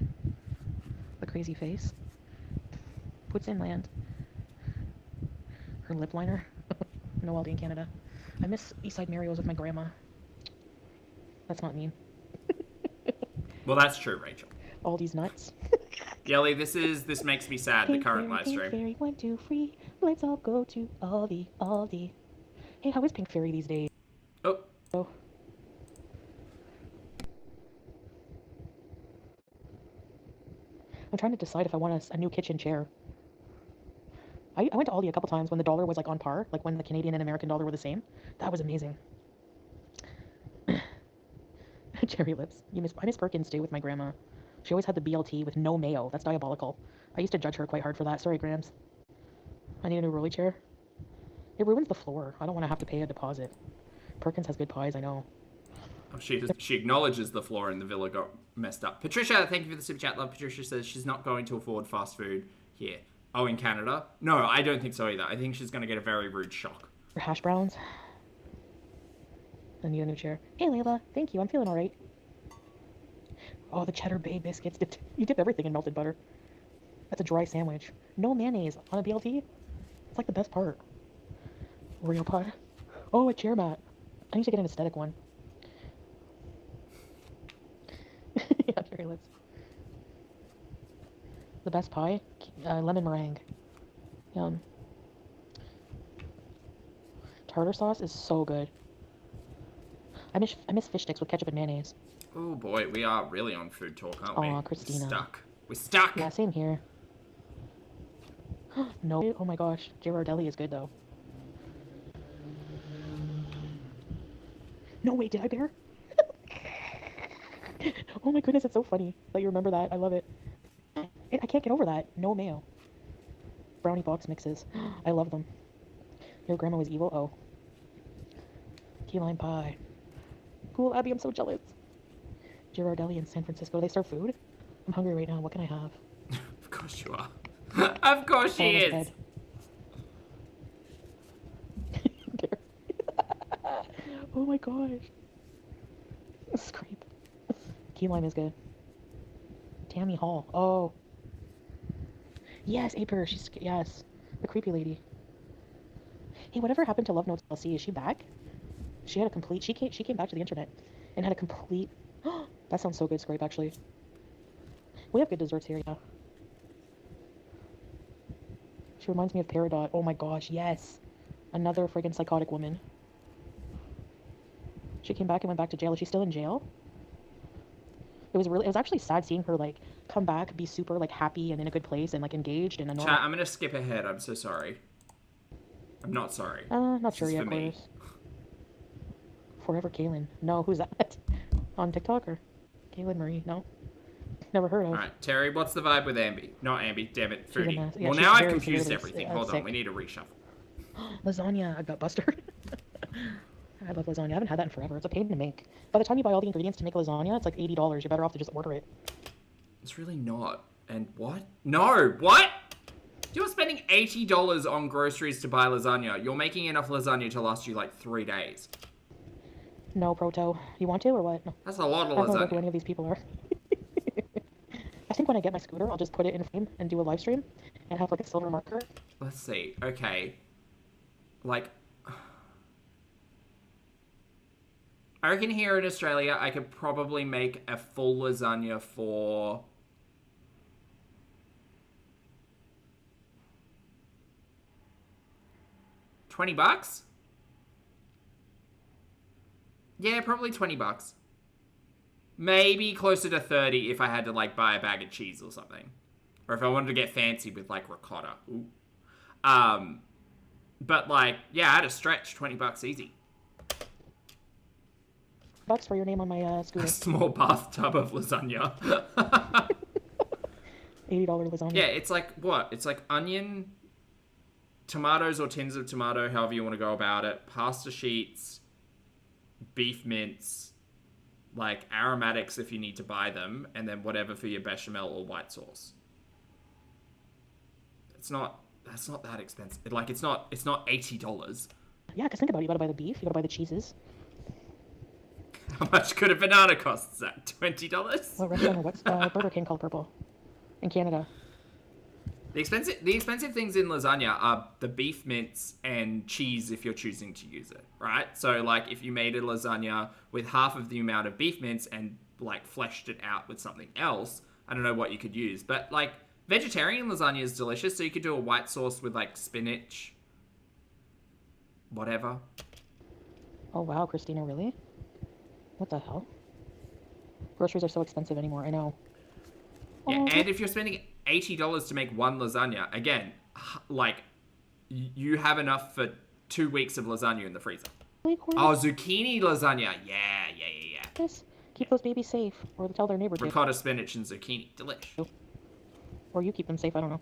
The crazy face. Puts in land. Her lip liner. No Aldi in Canada. I miss Eastside Mario's with my grandma. That's not mean. Well, that's true, Rachel. Aldi's nuts. Yelly, this makes me sad, the current live stream. Pink Fairy, 1, 2, 3. Let's all go to Aldi. Hey, how is Pink Fairy these days? Oh. I'm trying to decide if I want a new kitchen chair. I went to Aldi a couple times when the dollar was like on par, like when the Canadian and American dollar were the same. That was amazing. Cherry lips. I miss Perkins too with my grandma. She always had the BLT with no mayo. That's diabolical. I used to judge her quite hard for that. Sorry, Grams. I need a new rolly chair. It ruins the floor. I don't want to have to pay a deposit. Perkins has good pies, I know. Oh, she acknowledges the floor in the villa got messed up. Patricia, thank you for the super chat. Love. Patricia says she's not going to afford fast food here. Oh, in Canada? No, I don't think so either. I think she's going to get a very rude shock. For hash browns. I need a new chair. Hey, Layla. Thank you. I'm feeling all right. Oh, the Cheddar Bay biscuits. You dip everything in melted butter. That's a dry sandwich. No mayonnaise on a BLT? It's like the best part. Oreo pie. Oh, a chair mat. I need to get an aesthetic one. Yeah, cherry lips. The best pie? Lemon meringue. Yum. Tartar sauce is so good. I miss fish sticks with ketchup and mayonnaise. Oh boy, we are really on food talk, aren't we? Aw, Christina. We're stuck. Yeah, same here. No. Oh my gosh. Girardelli is good though. No, wait, did I bear? Oh my goodness, it's so funny that you remember that. I love it. I can't get over that. No mayo. Brownie box mixes. I love them. Your grandma was evil? Oh. Key lime pie. Cool, Abby, I'm so jealous. Girardelli in San Francisco. They serve food? I'm hungry right now. What can I have? Of course you are. Of course she is. Oh my gosh. Scrape. Key lime is good. Tammy Hall. Oh. Yes, Aper. Yes. The creepy lady. Hey, whatever happened to Love Notes LC? Is she back? She had a complete... She came back to the internet and had a complete... That sounds so good, Scrape, actually. We have good desserts here, yeah. She reminds me of Peridot. Oh my gosh, yes. Another friggin' psychotic woman. She came back and went back to jail. Is she still in jail? It was actually sad seeing her, like, come back, be super, like, happy and in a good place and, like, engaged and a normal... Chat, I'm gonna skip ahead. I'm so sorry. I'm not sorry. Not sure yet, of course. Forever Kaylin. No, who's that? On TikTok or? Kaylin Marie? No. Never heard of. Alright, Terry, what's the vibe with Ambi? Not Ambi, damn it, Foodie. Yeah, well, now I've confused everything. Hold on, sick. we need a reshuffle. Lasagna, I got Buster. I love lasagna. I haven't had that in forever. It's a pain to make. By the time you buy all the ingredients to make lasagna, it's like $80. You're better off to just order it. It's really not. And what? No, what? You're spending $80 on groceries to buy lasagna. You're making enough lasagna to last you like 3 days. No, Proto. You want to or what? No. That's a lot of I don't know lasagna. who any of these people are. I think when I get my scooter, I'll just put it in frame and do a live stream and have like a silver marker. Let's see. Okay. Like, I reckon here in Australia, I could probably make a full lasagna for $20. Yeah, probably $20. Maybe closer to 30 if I had to like buy a bag of cheese or something, or if I wanted to get fancy with like ricotta. Ooh. But like, yeah, I had to stretch $20 easy. Bucks for your name on my scooter. A small bathtub of lasagna. $80 lasagna. Yeah, it's like what? It's like onion, tomatoes or tins of tomato, however you want to go about it, pasta sheets, beef mince, like aromatics if you need to buy them, and then whatever for your bechamel or white sauce. That's not that expensive. It's not $80. Yeah, because think about it. You gotta buy the beef, you gotta buy the cheeses. How much could a banana cost, Zach? $20? What restaurant or what's Burger King called purple? In Canada. The expensive things in lasagna are the beef mince and cheese if you're choosing to use it, right? So like if you made a lasagna with half of the amount of beef mince and like fleshed it out with something else, I don't know what you could use. But like vegetarian lasagna is delicious, so you could do a white sauce with like spinach, whatever. Oh wow, Christina, really? What the hell? Groceries are so expensive anymore, I know. Yeah, and if you're spending $80 to make one lasagna, again, like, you have enough for 2 weeks of lasagna in the freezer. Oh, zucchini lasagna. Yeah. Yes. Keep those babies safe, or tell their neighbors. Ricotta, spinach, and zucchini. Delish. Or you keep them safe, I don't know.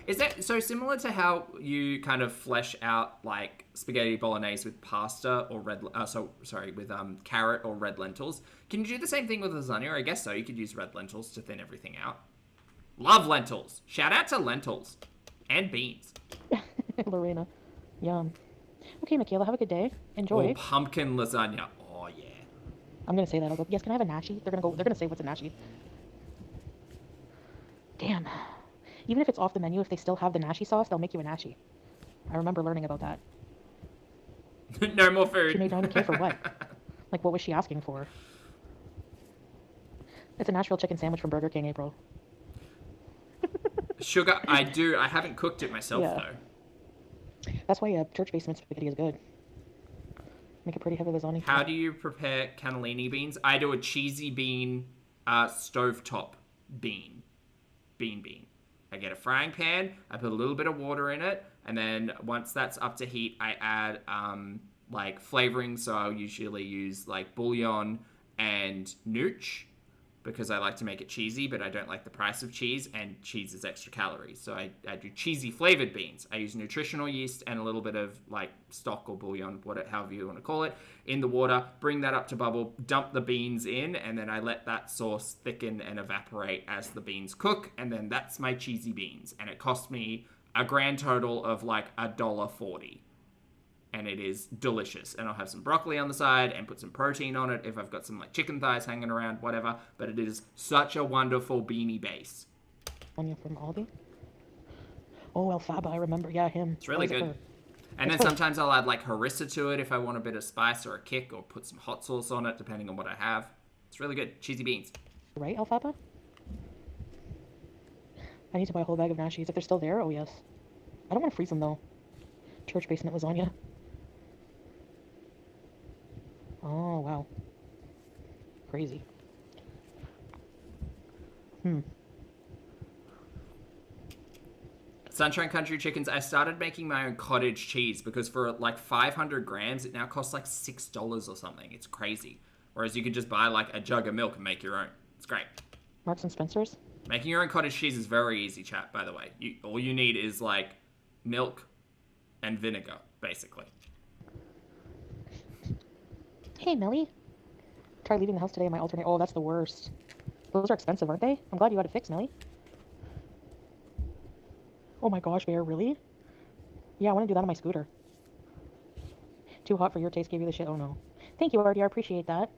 Is that so similar to how you kind of flesh out like spaghetti bolognese with pasta or with carrot or red lentils? Can you do the same thing with lasagna? I guess so. You could use red lentils to thin everything out. Love lentils. Shout out to lentils and beans. Lorena, yum. Okay, Michaela, have a good day. Enjoy. Oh, pumpkin lasagna. Oh yeah. I'm gonna say that. I'll go. Yes, can I have a nashi? They're gonna say what's a nashi. Damn. Even if it's off the menu, if they still have the nashi sauce, they'll make you a nashi. I remember learning about that. No more food. She made 90K for what? Like, what was she asking for? It's a Nashville chicken sandwich from Burger King, April. Sugar, I do. I haven't cooked it myself, though. That's why church basement spaghetti is good. Make a pretty heavy lasagna. How do you prepare cannellini beans? I do a cheesy bean, stovetop bean. Bean. I get a frying pan, I put a little bit of water in it, and then once that's up to heat, I add like flavoring. So I'll usually use like bouillon and nooch because I like to make it cheesy, but I don't like the price of cheese, and cheese is extra calories. So I do cheesy flavored beans. I use nutritional yeast and a little bit of like stock or bouillon, however you want to call it, in the water, bring that up to bubble, dump the beans in, and then I let that sauce thicken and evaporate as the beans cook, and then that's my cheesy beans. And it cost me a grand total of like $1.40. And it is delicious. And I'll have some broccoli on the side and put some protein on it if I've got some like chicken thighs hanging around, whatever. But it is such a wonderful beanie base. Onion from Aldi. Oh, Alfaba, I remember. Yeah, him. It's really good. And then sometimes I'll add like harissa to it if I want a bit of spice or a kick, or put some hot sauce on it depending on what I have. It's really good. Cheesy beans. Right, Alfaba? I need to buy a whole bag of nashis. If they're still there, oh yes. I don't want to freeze them though. Church basement lasagna. Oh, wow. Crazy. Sunshine Country Chickens, I started making my own cottage cheese because for like 500 grams, it now costs like $6 or something. It's crazy. Whereas you could just buy like a jug of milk and make your own. It's great. Marks and Spencer's? Making your own cottage cheese is very easy, chat, by the way. All you need is like milk and vinegar, basically. Hey, Millie. Tried leaving the house today in my alternate. Oh, that's the worst. Those are expensive, aren't they? I'm glad you got it fixed, Millie. Oh my gosh, Bear, really? Yeah, I want to do that on my scooter. Too hot for your taste, gave you the shit. Oh no. Thank you, RDR. Appreciate that.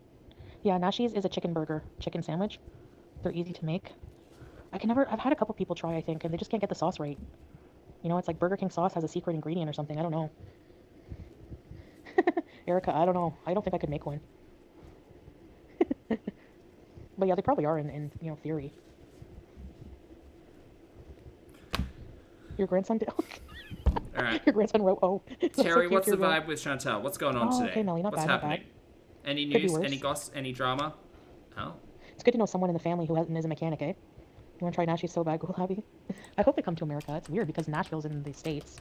Yeah, Nashi's is a chicken burger, chicken sandwich. They're easy to make. I've had a couple people try, I think, and they just can't get the sauce right. You know, it's like Burger King sauce has a secret ingredient or something. I don't know. Erica, I don't know. I don't think I could make one. But yeah, they probably are in theory. Your grandson did. All right. Your grandson wrote, oh. Terry, what's the vibe with Shantel? What's going on today? Okay, Melly, not what's bad, happening? not bad. Any Could be news? worse. Any goss? Any drama? Oh. It's good to know someone in the family who is a mechanic, eh? You want to try Nashville so bad, go Abby. I hope they come to America. It's weird because Nashville's in the States.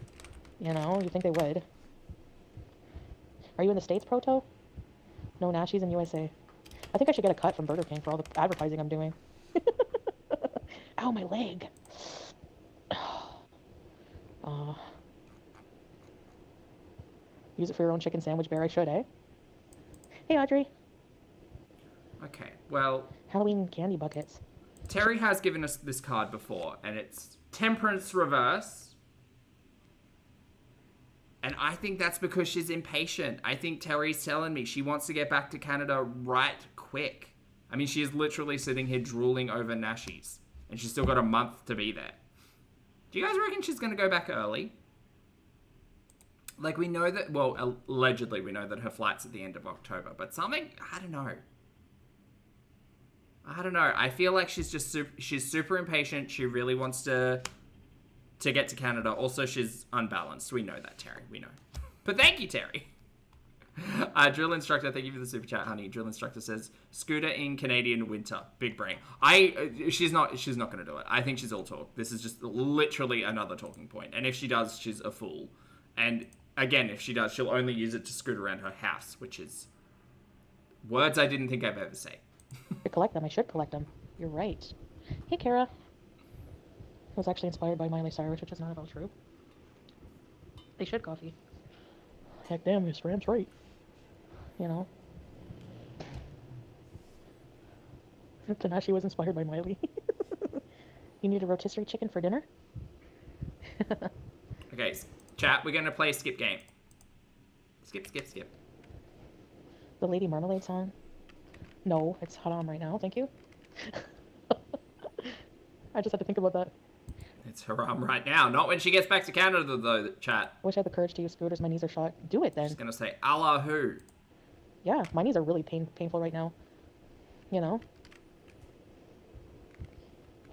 You know, you'd think they would. Are you in the States, Proto? No, Nashi's in USA. I think I should get a cut from Burger King for all the advertising I'm doing. Ow, my leg. Use it for your own chicken sandwich, Bear. I should, eh? Hey, Audrey. Okay, well... Halloween candy buckets. Terry has given us this card before, and it's Temperance Reverse. And I think that's because she's impatient. I think Terry's telling me she wants to get back to Canada right quick. I mean, she is literally sitting here drooling over Nashies. And she's still got a month to be there. Do you guys reckon she's going to go back early? Like, we know that... Well, allegedly we know that her flight's at the end of October. But something... I don't know. I feel like she's just she's super impatient. She really wants to get to Canada. Also, she's unbalanced. We know that, Terry. We know. But thank you, Terry. Drill Instructor, thank you for the super chat, honey. Drill Instructor says, scooter in Canadian winter. Big brain. She's not going to do it. I think she's all talk. This is just literally another talking point. And if she does, she's a fool. And again, if she does, she'll only use it to scoot around her house, which is words I didn't think I'd ever say. To collect them, I should collect them. You're right. Hey, Kara. I was actually inspired by Miley Cyrus, which is not at all true. They should coffee. Heck damn, Miss Ram's right. You know. Tanashi was inspired by Miley. You need a rotisserie chicken for dinner? Okay, chat, we're going to play a skip game. Skip. The Lady Marmalade song? No, it's haram right now, thank you. I just had to think about that. It's haram right now, not when she gets back to Canada, though, chat. I wish I had the courage to use scooters, my knees are shot. Do it then. She's going to say, Allahu. Yeah, my knees are really painful right now. You know?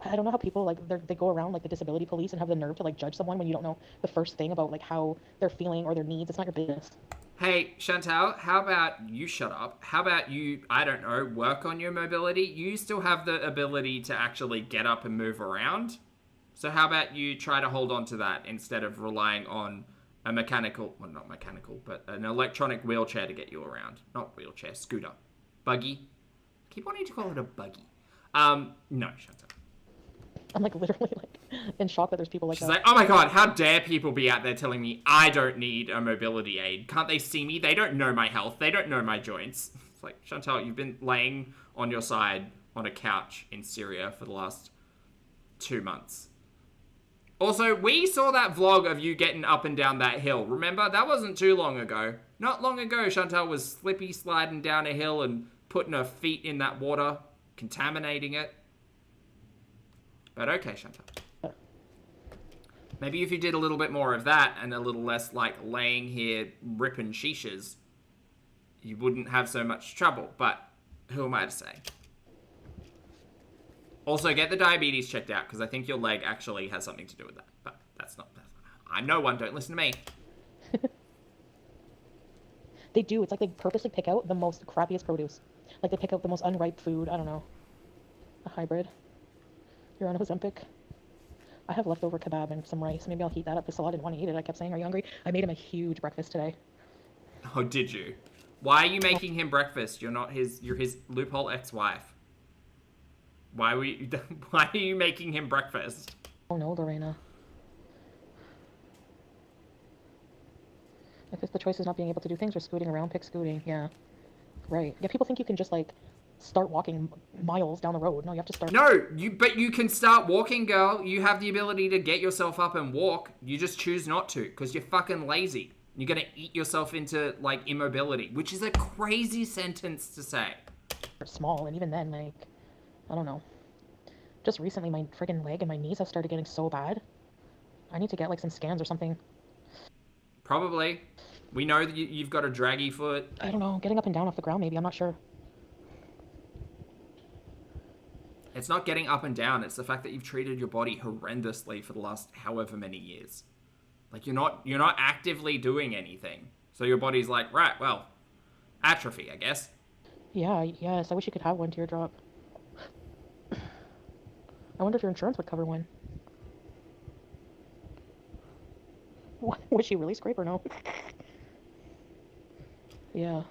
I don't know how people, like, they go around, like, the disability police and have the nerve to, like, judge someone when you don't know the first thing about, like, how they're feeling or their needs. It's not your business. Hey, Shantel, how about you shut up? How about you, I don't know, work on your mobility? You still have the ability to actually get up and move around. So how about you try to hold on to that instead of relying on a mechanical, well, not mechanical, but an electronic wheelchair to get you around. Not wheelchair, scooter. Buggy. Keep wanting to call it a buggy. No, Shantel. I'm, like, literally, like, in shock that there's people like She's that. like, oh my god, how dare people be out there telling me I don't need a mobility aid. Can't they see me? They don't know my health. They don't know my joints. It's like, Shantel, you've been laying on your side on a couch in Syria for the last 2 months. Also, we saw that vlog of you getting up and down that hill. Remember? That wasn't too long ago. Not long ago, Shantel was slippy sliding down a hill and putting her feet in that water, contaminating it. But okay, Shantel. Maybe if you did a little bit more of that and a little less, like, laying here ripping shishas, you wouldn't have so much trouble. But who am I to say? Also, get the diabetes checked out, because I think your leg actually has something to do with that. But that's not... I'm no one. Don't listen to me. They do. It's like they purposely pick out the most crappiest produce. Like, they pick out the most unripe food. I don't know. A hybrid. You're on Ozempic. I have leftover kebab and some rice. Maybe I'll heat that up. Because I didn't want to eat it. I kept saying, are you hungry? I made him a huge breakfast today. Oh, did you? Why are you making him breakfast? You're his Loophole ex-wife. Why are you making him breakfast? Oh no, Lorena. If it's the choice is not being able to do things or scooting around, pick scooting. Yeah. Right. Yeah, people think you can just like start walking miles down the road. No, you have to start. No, but you can start walking, girl. You have the ability to get yourself up and walk. You just choose not to because you're fucking lazy. You're gonna eat yourself into like immobility, which is a crazy sentence to say. Small, and even then, like, I don't know. Just recently, my friggin' leg and my knees have started getting so bad. I need to get like some scans or something. Probably. We know that you've got a draggy foot. I don't know, getting up and down off the ground maybe, I'm not sure. It's not getting up and down, it's the fact that you've treated your body horrendously for the last however many years. Like you're not actively doing anything. So your body's like, right, well, atrophy, I guess. Yeah, yes, I wish you could have one teardrop. I wonder if your insurance would cover one. Was she really scrape or no? Yeah.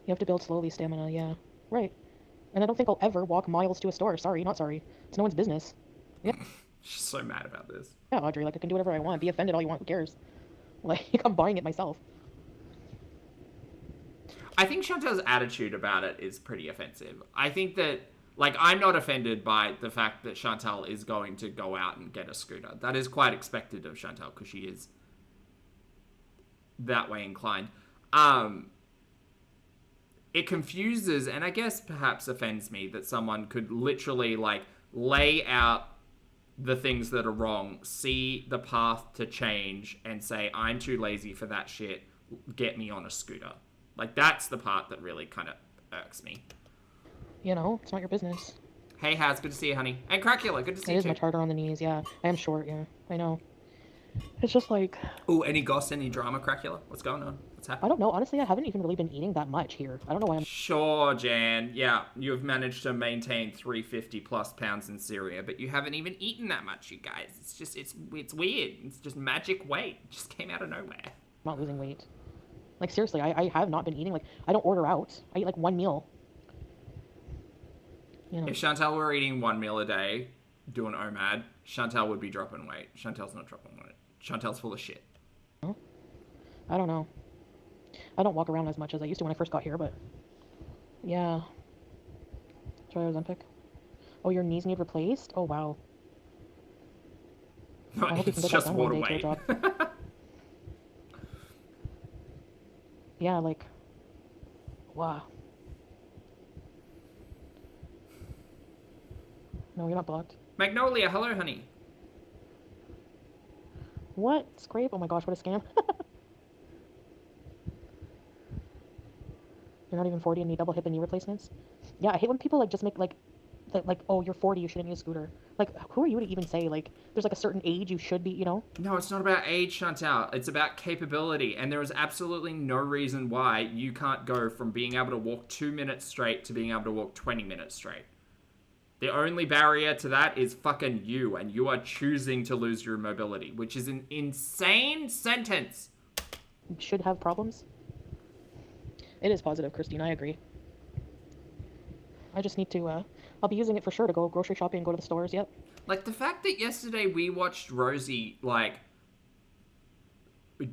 You have to build slowly stamina, yeah. Right. And I don't think I'll ever walk miles to a store. Sorry, not sorry. It's no one's business. Yeah. She's so mad about this. Yeah, Audrey, like I can do whatever I want. Be offended all you want, who cares? Like, I'm buying it myself. I think Chantel's attitude about it is pretty offensive. I think that, like, I'm not offended by the fact that Chantel is going to go out and get a scooter. That is quite expected of Chantel because she is that way inclined. It confuses and I guess perhaps offends me that someone could literally, like, lay out the things that are wrong, see the path to change, and say, I'm too lazy for that shit, get me on a scooter. Like, that's the part that really kind of irks me. You know, it's not your business. Hey, Haz, good to see you, honey. And Cracula, good to see you, It is too. much harder on the knees, yeah. I am short, yeah. I know. It's just like... Ooh, any goss, any drama, Cracula? What's going on? What's I happening? don't know. Honestly, I haven't even really been eating that much here. I don't know why I'm... Sure, Jan. Yeah, you've managed to maintain 350 plus pounds in Syria, but you haven't even eaten that much, you guys. It's just, it's weird. It's just magic weight. It just came out of nowhere. I'm not losing weight. Like, seriously, I have not been eating. Like, I don't order out. I eat, like, one meal. You know. If Chantel were eating one meal a day, doing OMAD, Chantel would be dropping weight. Chantel's not dropping weight. Chantel's full of shit. I don't know. I don't walk around as much as I used to when I first got here, but... Yeah. Try Ozempic. Oh, your knees need replaced? Oh, wow. No, I hope you can it's get that just done water one day, weight. teardrop. Yeah, like... Wow. No, you're not blocked. Magnolia, hello, honey. What? Scrape? Oh my gosh, what a scam. You're not even 40 and need double hip and knee replacements? Yeah, I hate when people, like, just make, like, oh, you're 40, you shouldn't need a scooter. Like, who are you to even say, like, there's, like, a certain age you should be, you know? No, it's not about age, Chantal. It's about capability, and there is absolutely no reason why you can't go from being able to walk 2 minutes straight to being able to walk 20 minutes straight. The only barrier to that is fucking you, and you are choosing to lose your mobility, which is an insane sentence. You should have problems. It is positive, Christine, I agree. I just need to, I'll be using it for sure to go grocery shopping and go to the stores, yep. Like, the fact that yesterday we watched Rosie, like,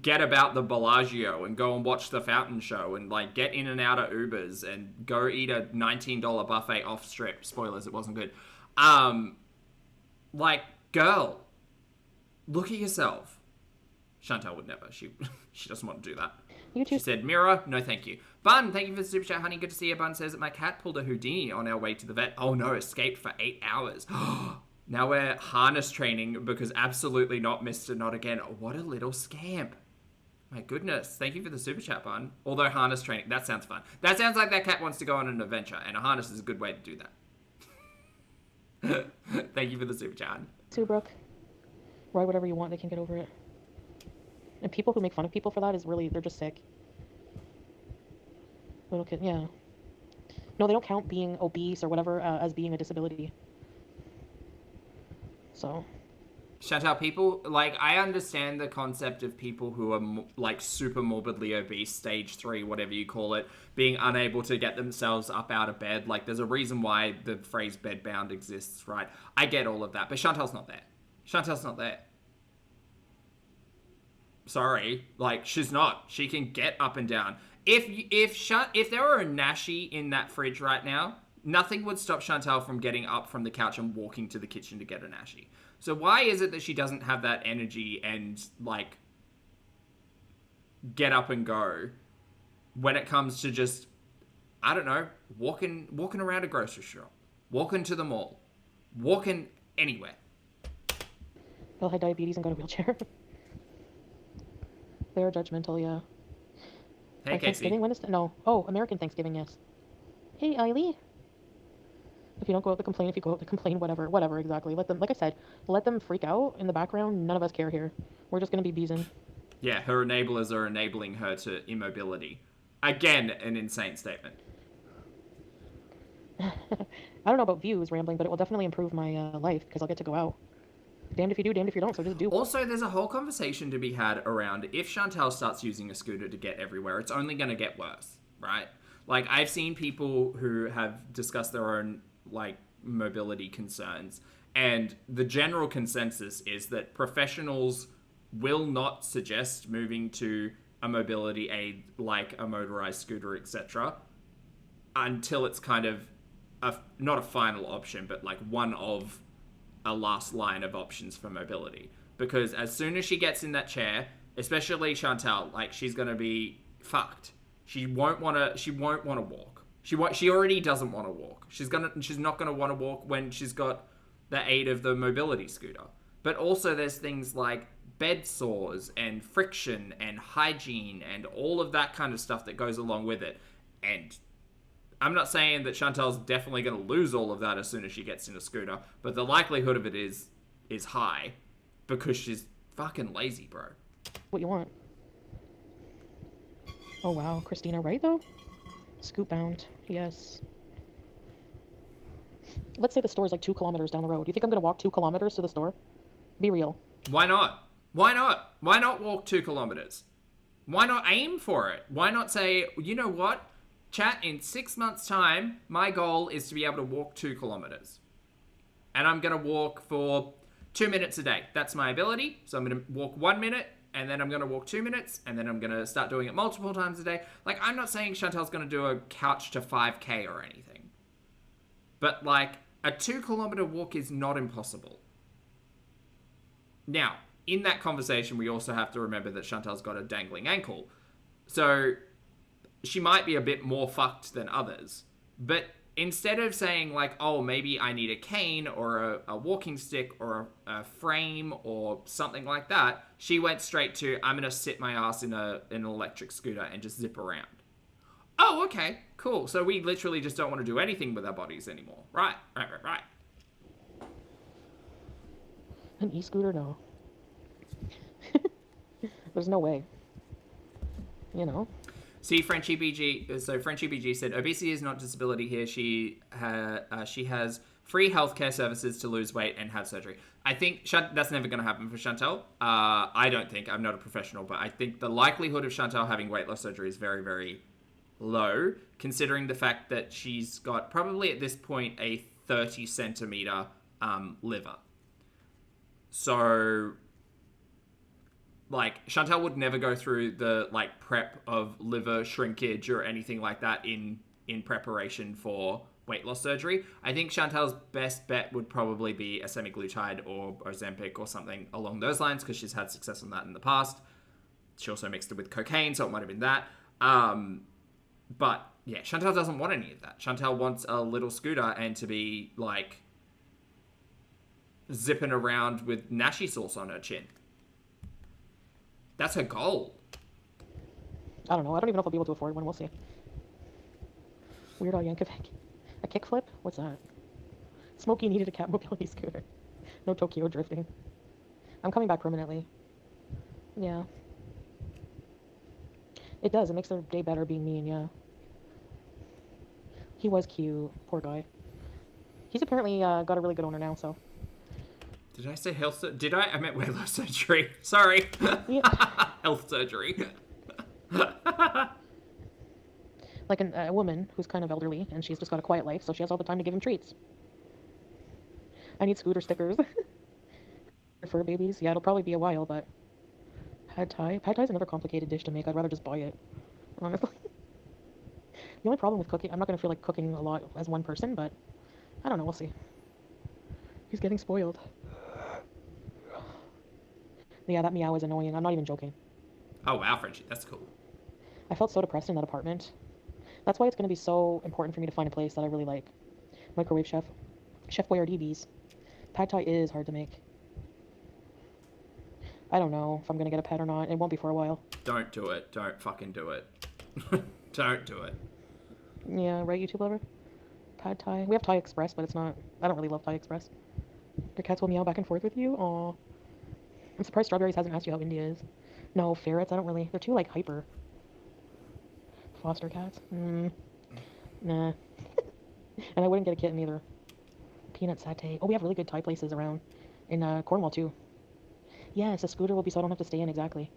get about the Bellagio and go and watch the fountain show and, like, get in and out of Ubers and go eat a $19 buffet off strip. Spoilers, it wasn't good. Like, girl, look at yourself. Chantal would never. She doesn't want to do that. You too. She said, Mira, no thank you. Bun, thank you for the super chat, honey. Good to see you. Bun says that my cat pulled a Houdini on our way to the vet. Oh no, escaped for 8 hours. Now we're harness training because absolutely not, Mr. Not Again. What a little scamp. My goodness. Thank you for the super chat, Bun. Although harness training, that sounds fun. That sounds like that cat wants to go on an adventure, and a harness is a good way to do that. Thank you for the super chat. Sue Brooke. Write whatever you want, they can get over it. And people who make fun of people for that is really, they're just sick. Little kid, yeah. No, they don't count being obese or whatever as being a disability. So. Chantal, people, like, I understand the concept of people who are, like, super morbidly obese, stage 3, whatever you call it, being unable to get themselves up out of bed. Like, there's a reason why the phrase bedbound exists, right? I get all of that, but Chantal's not there. Chantal's not there. Sorry, like she's not. She can get up and down. If there were a Nashi in that fridge right now, nothing would stop Shantel from getting up from the couch and walking to the kitchen to get a Nashi. So why is it that she doesn't have that energy and like get up and go when it comes to just, I don't know, walking around a grocery store, walking to the mall, walking anywhere? They'll have diabetes and go to a wheelchair. They're judgmental, yeah. Hey, Casey. Thanksgiving, when is that? No. Oh, American Thanksgiving, yes. Hey, Eileen. If you don't go out to complain, if you go out to complain, whatever, exactly. Let them, like I said, let them freak out in the background. None of us care here. We're just going to be beezing. Yeah, her enablers are enabling her to immobility. Again, an insane statement. I don't know about views rambling, but it will definitely improve my life because I'll get to go out. Damned if you do, damned if you don't, so just do. Also, there's a whole conversation to be had around if Shantel starts using a scooter to get everywhere, it's only going to get worse, right? Like, I've seen people who have discussed their own, like, mobility concerns, and the general consensus is that professionals will not suggest moving to a mobility aid like a motorized scooter, etc., until it's kind of not a final option, but like one of a last line of options for mobility. Because as soon as she gets in that chair, especially Shantel, like, she's gonna be fucked. She won't want to walk. She already doesn't want to walk. She's not gonna want to walk when she's got the aid of the mobility scooter. But also there's things like bed sores and friction and hygiene and all of that kind of stuff that goes along with it. And I'm not saying that Chantel's definitely going to lose all of that as soon as she gets in a scooter, but the likelihood of it is high because she's fucking lazy, bro. What you want? Oh wow, Christina, right though? Scoop bound, yes. Let's say the store is like 2 kilometers down the road. You think I'm going to walk 2 kilometers to the store? Be real. Why not? Why not? Why not walk 2 kilometers? Why not aim for it? Why not say, you know what? Chat, in 6 months' time, my goal is to be able to walk 2 kilometers. And I'm going to walk for 2 minutes a day. That's my ability. So I'm going to walk 1 minute, and then I'm going to walk 2 minutes, and then I'm going to start doing it multiple times a day. Like, I'm not saying Chantel's going to do a couch to 5K or anything. But, like, a 2 kilometer walk is not impossible. Now, in that conversation, we also have to remember that Chantel's got a dangling ankle. So she might be a bit more fucked than others. But instead of saying, like, oh, maybe I need a cane or a walking stick or a frame or something like that, she went straight to, I'm going to sit my ass in an electric scooter and just zip around. Oh, okay, cool. So we literally just don't want to do anything with our bodies anymore. Right. An e-scooter? No. There's no way. You know? See, Frenchie BG. So Frenchie BG said, obesity is not disability here. She has free healthcare services to lose weight and have surgery. I think that's never going to happen for Shantel. I don't think. I'm not a professional, but I think the likelihood of Shantel having weight loss surgery is very, very low, considering the fact that she's got probably at this point a 30 centimeter liver. So, like, Shantel would never go through the, like, prep of liver shrinkage or anything like that in preparation for weight loss surgery. I think Chantel's best bet would probably be a semaglutide or Ozempic or something along those lines, because she's had success on that in the past. She also mixed it with cocaine, so it might have been that. But, yeah, Shantel doesn't want any of that. Shantel wants a little scooter and to be, like, zipping around with nashi sauce on her chin. That's her goal. I don't know. I don't even know if I'll be able to afford one. We'll see. Weird Al Yankovic. A kickflip? What's that? Smokey needed a cat mobility scooter. No Tokyo drifting. I'm coming back permanently. Yeah. It does. It makes their day better being mean, yeah. He was cute. Poor guy. He's apparently got a really good owner now, so. Did I say health? Did I? I meant weight loss surgery. Sorry. Yeah. Health surgery. Like a woman who's kind of elderly, and she's just got a quiet life, so she has all the time to give him treats. I need scooter stickers. For babies. Yeah, it'll probably be a while, but Pad Thai. Pad Thai is another complicated dish to make. I'd rather just buy it, honestly. The only problem with cooking, I'm not going to feel like cooking a lot as one person, but I don't know, we'll see. He's getting spoiled. Yeah, that meow is annoying. I'm not even joking. Oh wow, Frenchie, that's cool. I felt so depressed in that apartment. That's why it's going to be so important for me to find a place that I really like. Microwave Chef. Chef Boyardee bees. Pad Thai is hard to make. I don't know if I'm going to get a pet or not. It won't be for a while. Don't do it. Don't fucking do it. Don't do it. Yeah, right, YouTube lover? Pad Thai. We have Thai Express, but it's not... I don't really love Thai Express. Your cats will meow back and forth with you? Aw. I'm surprised Strawberries hasn't asked you how India is. No, ferrets, I don't really... They're too, like, hyper. Foster cats? Nah. And I wouldn't get a kitten either. Peanut satay. Oh, we have really good Thai places around. In, Cornwall, too. Yes, a scooter will be so I don't have to stay in, exactly.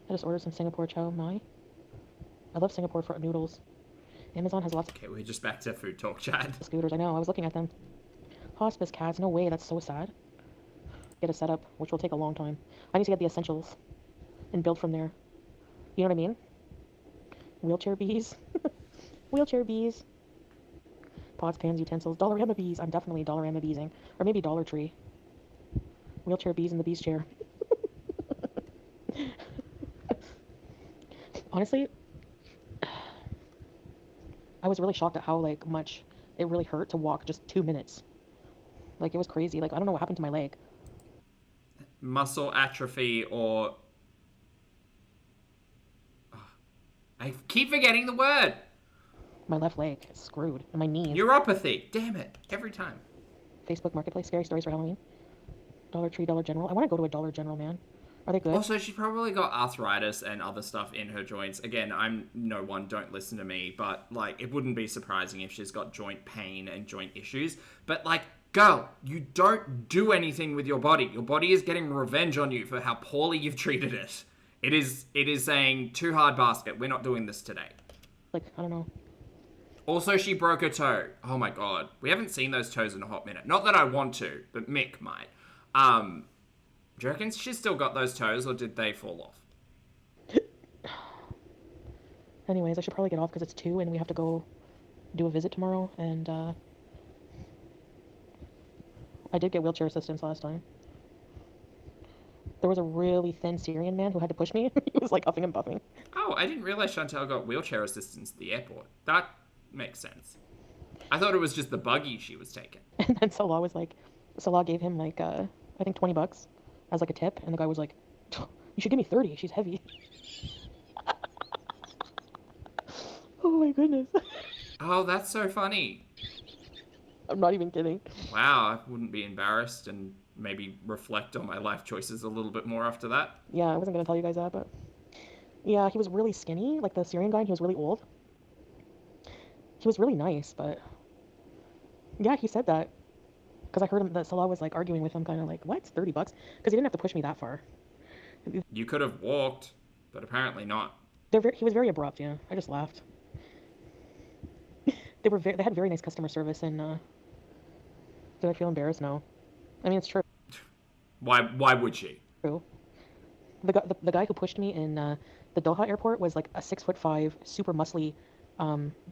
I just ordered some Singapore chow mai. I love Singapore for noodles. Amazon has lots of... Okay, we're just back to food talk, Chad. Scooters, I know, I was looking at them. Hospice cats, no way, that's so sad. Get a setup, which will take a long time. I need to get the essentials and build from there. You know what I mean? Wheelchair bees. Wheelchair bees. Pots, pans, utensils. Dollarama bees. I'm definitely Dollarama beesing. Or maybe Dollar Tree. Wheelchair bees in the bees chair. Honestly, I was really shocked at how, like, much it really hurt to walk just 2 minutes. Like, it was crazy. Like, I don't know what happened to my leg. Muscle atrophy or... I keep forgetting the word. My left leg is screwed. And my knee. Neuropathy. Damn it. Every time. Facebook Marketplace. Scary stories for Halloween. Dollar Tree, Dollar General. I want to go to a Dollar General, man. Are they good? Also, she's probably got arthritis and other stuff in her joints. Again, I'm no one, don't listen to me, but, like, it wouldn't be surprising if she's got joint pain and joint issues. But, like, girl, you don't do anything with your body. Your body is getting revenge on you for how poorly you've treated it. It is saying, too hard basket, we're not doing this today. Like, I don't know. Also, she broke her toe. Oh my god. We haven't seen those toes in a hot minute. Not that I want to, but Mick might. Do you reckon she's still got those toes, or did they fall off? Anyways, I should probably get off because it's 2 and we have to go do a visit tomorrow. And, I did get wheelchair assistance last time. There was a really thin Syrian man who had to push me. He was, like, huffing and puffing. Oh, I didn't realize Shantel got wheelchair assistance at the airport. That makes sense. I thought it was just the buggy she was taking. And then Salah was like... Salah gave him, like, I think $20 as, like, a tip. And the guy was like, you should give me 30. She's heavy. Oh, my goodness. Oh, that's so funny. I'm not even kidding. Wow, I wouldn't be embarrassed and maybe reflect on my life choices a little bit more after that. Yeah, I wasn't going to tell you guys that, but... Yeah, he was really skinny, like the Syrian guy, and he was really old. He was really nice, but... Yeah, he said that. Because I heard him, that Salah was, like, arguing with him, kind of like, what? $30? Because he didn't have to push me that far. You could have walked, but apparently not. He was very abrupt, yeah. I just laughed. They had very nice customer service, and, did I feel embarrassed? No. I mean, it's true. Why would she? True. The guy who pushed me in the Doha airport was like a 6'5", super muscly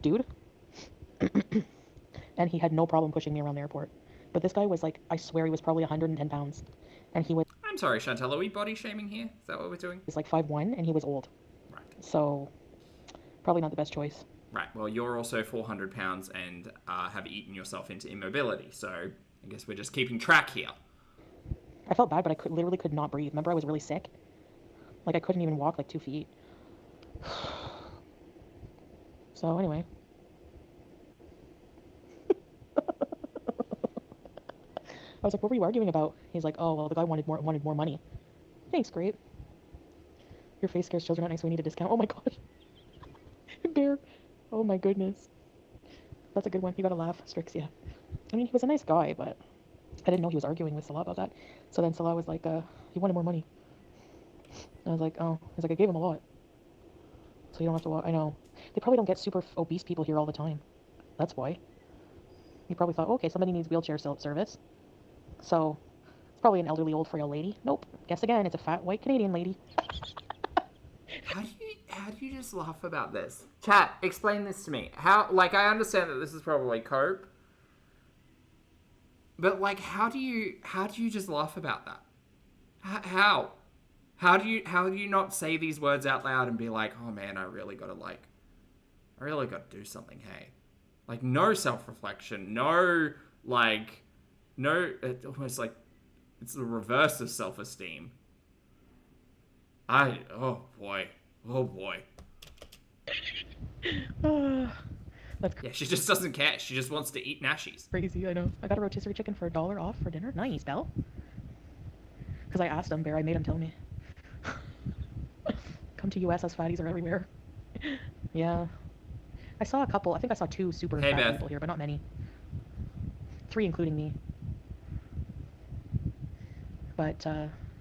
dude, and he had no problem pushing me around the airport. But this guy was like, I swear he was probably 110 pounds, and he was... I'm sorry, Chantel, are we body shaming here? Is that what we're doing? He's like 5'1", and he was old. Right. So, probably not the best choice. Right. Well, you're also 400 pounds and have eaten yourself into immobility, so I guess we're just keeping track here. I felt bad, but I literally could not breathe. Remember, I was really sick? Like, I couldn't even walk, like, 2 feet. So, anyway. I was like, what were you arguing about? He's like, oh, well, the guy wanted more money. Thanks, great. Your face scares children at night, so we need a discount. Oh my gosh. Bear. Oh my goodness. That's a good one. You gotta laugh, Strix, yeah. I mean, he was a nice guy, but I didn't know he was arguing with Salah about that. So then Salah was like, he wanted more money. And I was like, oh. He's like, I gave him a lot. So you don't have to walk. I know. They probably don't get super obese people here all the time. That's why. He probably thought, okay, somebody needs wheelchair service. So It's probably an elderly, old, frail lady. Nope. Guess again, it's a fat, white Canadian lady. How do you just laugh about this? Chat, explain this to me. How, like, I understand that this is probably cope, but like, how do you just laugh about that? How do you not say these words out loud and be like, oh man, I really gotta do something, hey? Like, no self-reflection, no, it's almost like, it's the reverse of self-esteem. Oh boy. That's Yeah, she just doesn't care. She just wants to eat nashies. crazy, I know. I got a rotisserie chicken for $1 off for dinner. Nice, Belle. Because I asked him, Bear, I made him tell me. Come to US, as fatties are everywhere. Yeah. I saw a couple, I think I saw 2 super Hey, fat Beth. people here, but not many. 3 including me. But,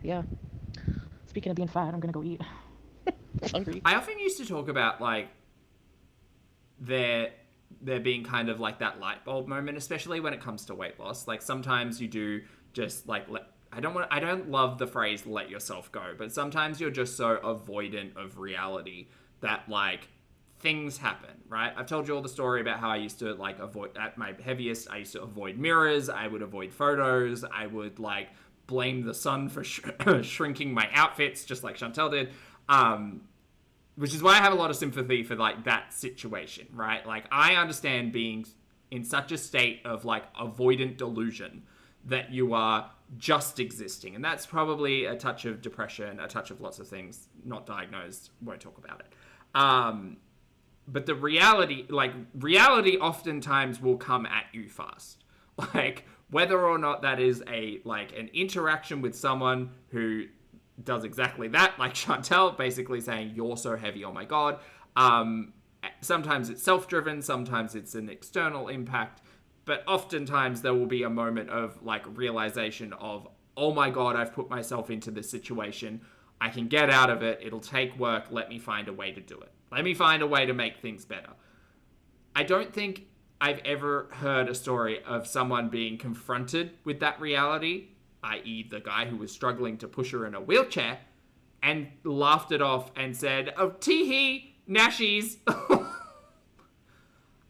yeah. Speaking of being fat, I'm gonna go eat. I'm hungry. I often used to talk about, like, there being kind of like that light bulb moment, especially when it comes to weight loss. Like, sometimes you do just like I don't love the phrase let yourself go, but sometimes you're just so avoidant of reality that like things happen, right? I've told you all the story about how I used to like avoid, at my heaviest, I used to avoid mirrors, I would avoid photos, I would like blame the sun for shrinking my outfits just like Shantel did. Which is why I have a lot of sympathy for like that situation, right? Like, I understand being in such a state of like avoidant delusion that you are just existing. And that's probably a touch of depression, a touch of lots of things, not diagnosed, won't talk about it. But the reality oftentimes will come at you fast. Like, whether or not that is an interaction with someone who does exactly that, like Shantel, basically saying, you're so heavy, oh my god. Sometimes it's self-driven, sometimes it's an external impact, but oftentimes there will be a moment of like realization of, oh my god, I've put myself into this situation, I can get out of it, it'll take work, let me find a way to do it. Let me find a way to make things better. I don't think I've ever heard a story of someone being confronted with that reality, i.e. the guy who was struggling to push her in a wheelchair, and laughed it off and said, oh, tee-hee, nashies.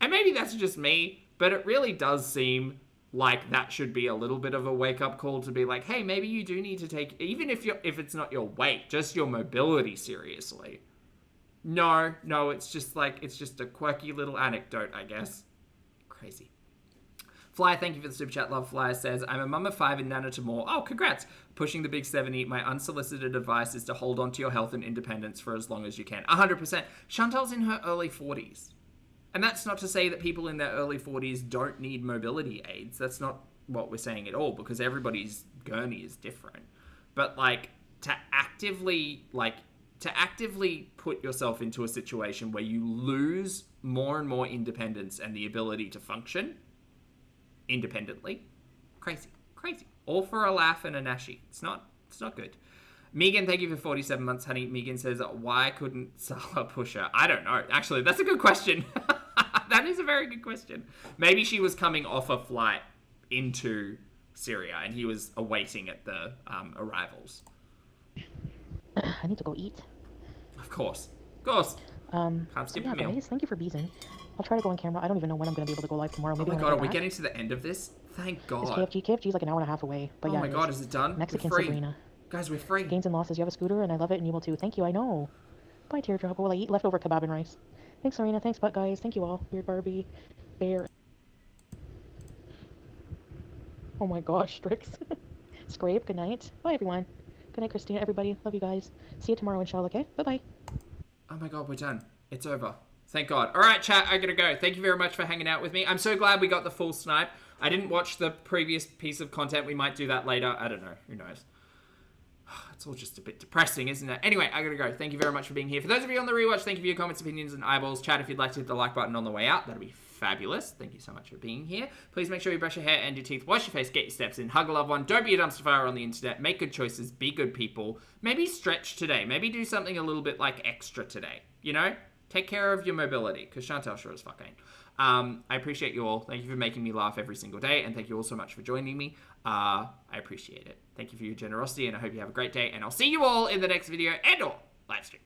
And maybe that's just me, but it really does seem like that should be a little bit of a wake-up call to be like, hey, maybe you do need to take, even if it's not your weight, just your mobility seriously. No, it's just a quirky little anecdote, I guess. Crazy. Fly, thank you for the super chat. Love Fly says, I'm a mum of 5 and nana to more. Oh, congrats. Pushing the big 70. My unsolicited advice is to hold on to your health and independence for as long as you can. 100%. Chantal's in her early 40s. And that's not to say that people in their early 40s don't need mobility aids. That's not what we're saying at all, because everybody's gurney is different. But like, to actively put yourself into a situation where you lose more and more independence and the ability to function independently, crazy. All for a laugh and a nashi. It's not good. Megan, thank you for 47 months, honey. Megan says, why couldn't Salah push her? I don't know. Actually, that's a good question. That is a very good question. Maybe she was coming off a flight into Syria and he was awaiting at the arrivals. I need to go eat. Of course. Can't skip yeah, a meal. guys, thank you for beezing. I'll try to go on camera. I don't even know when I'm going to be able to go live tomorrow. Oh Maybe my when god, I are we get getting to the end of this? Thank god. back. It's KFG. KFG's like an hour and a half away. But Oh yeah, my god, is it done? Mexican We're free. Sabrina. Guys, we're free. Gains and losses. You have a scooter, and I love it, and you will too. Thank you. I know. Bye, Teardrop. Will I eat leftover kebab and rice? Thanks, Serena. Thanks, Butt guys. Thank you all. Weird Barbie. Bear. Oh my gosh, Strix. Scrape. Good night. Bye, everyone. Good night, Christina. Everybody. Love you guys. See you tomorrow, inshallah. Okay. Bye-bye. Oh my god, we're done. It's over. Thank god. Alright, chat, I gotta go. Thank you very much for hanging out with me. I'm so glad we got the full snipe. I didn't watch the previous piece of content. We might do that later. I don't know. Who knows? It's all just a bit depressing, isn't it? Anyway, I gotta go. Thank you very much for being here. For those of you on the rewatch, thank you for your comments, opinions, and eyeballs. Chat, if you'd like to hit the like button on the way out, that'd be fabulous. Thank you so much for being here. Please make sure you brush your hair and your teeth, wash your face, get your steps in, hug a loved one, don't be a dumpster fire on the internet, make good choices, be good people. Maybe stretch today. Maybe do something a little bit like extra today. You know? Take care of your mobility, because Shantel sure as fuck ain't. I appreciate you all. Thank you for making me laugh every single day, and thank you all so much for joining me. I appreciate it. Thank you for your generosity, and I hope you have a great day, and I'll see you all in the next video and or live stream.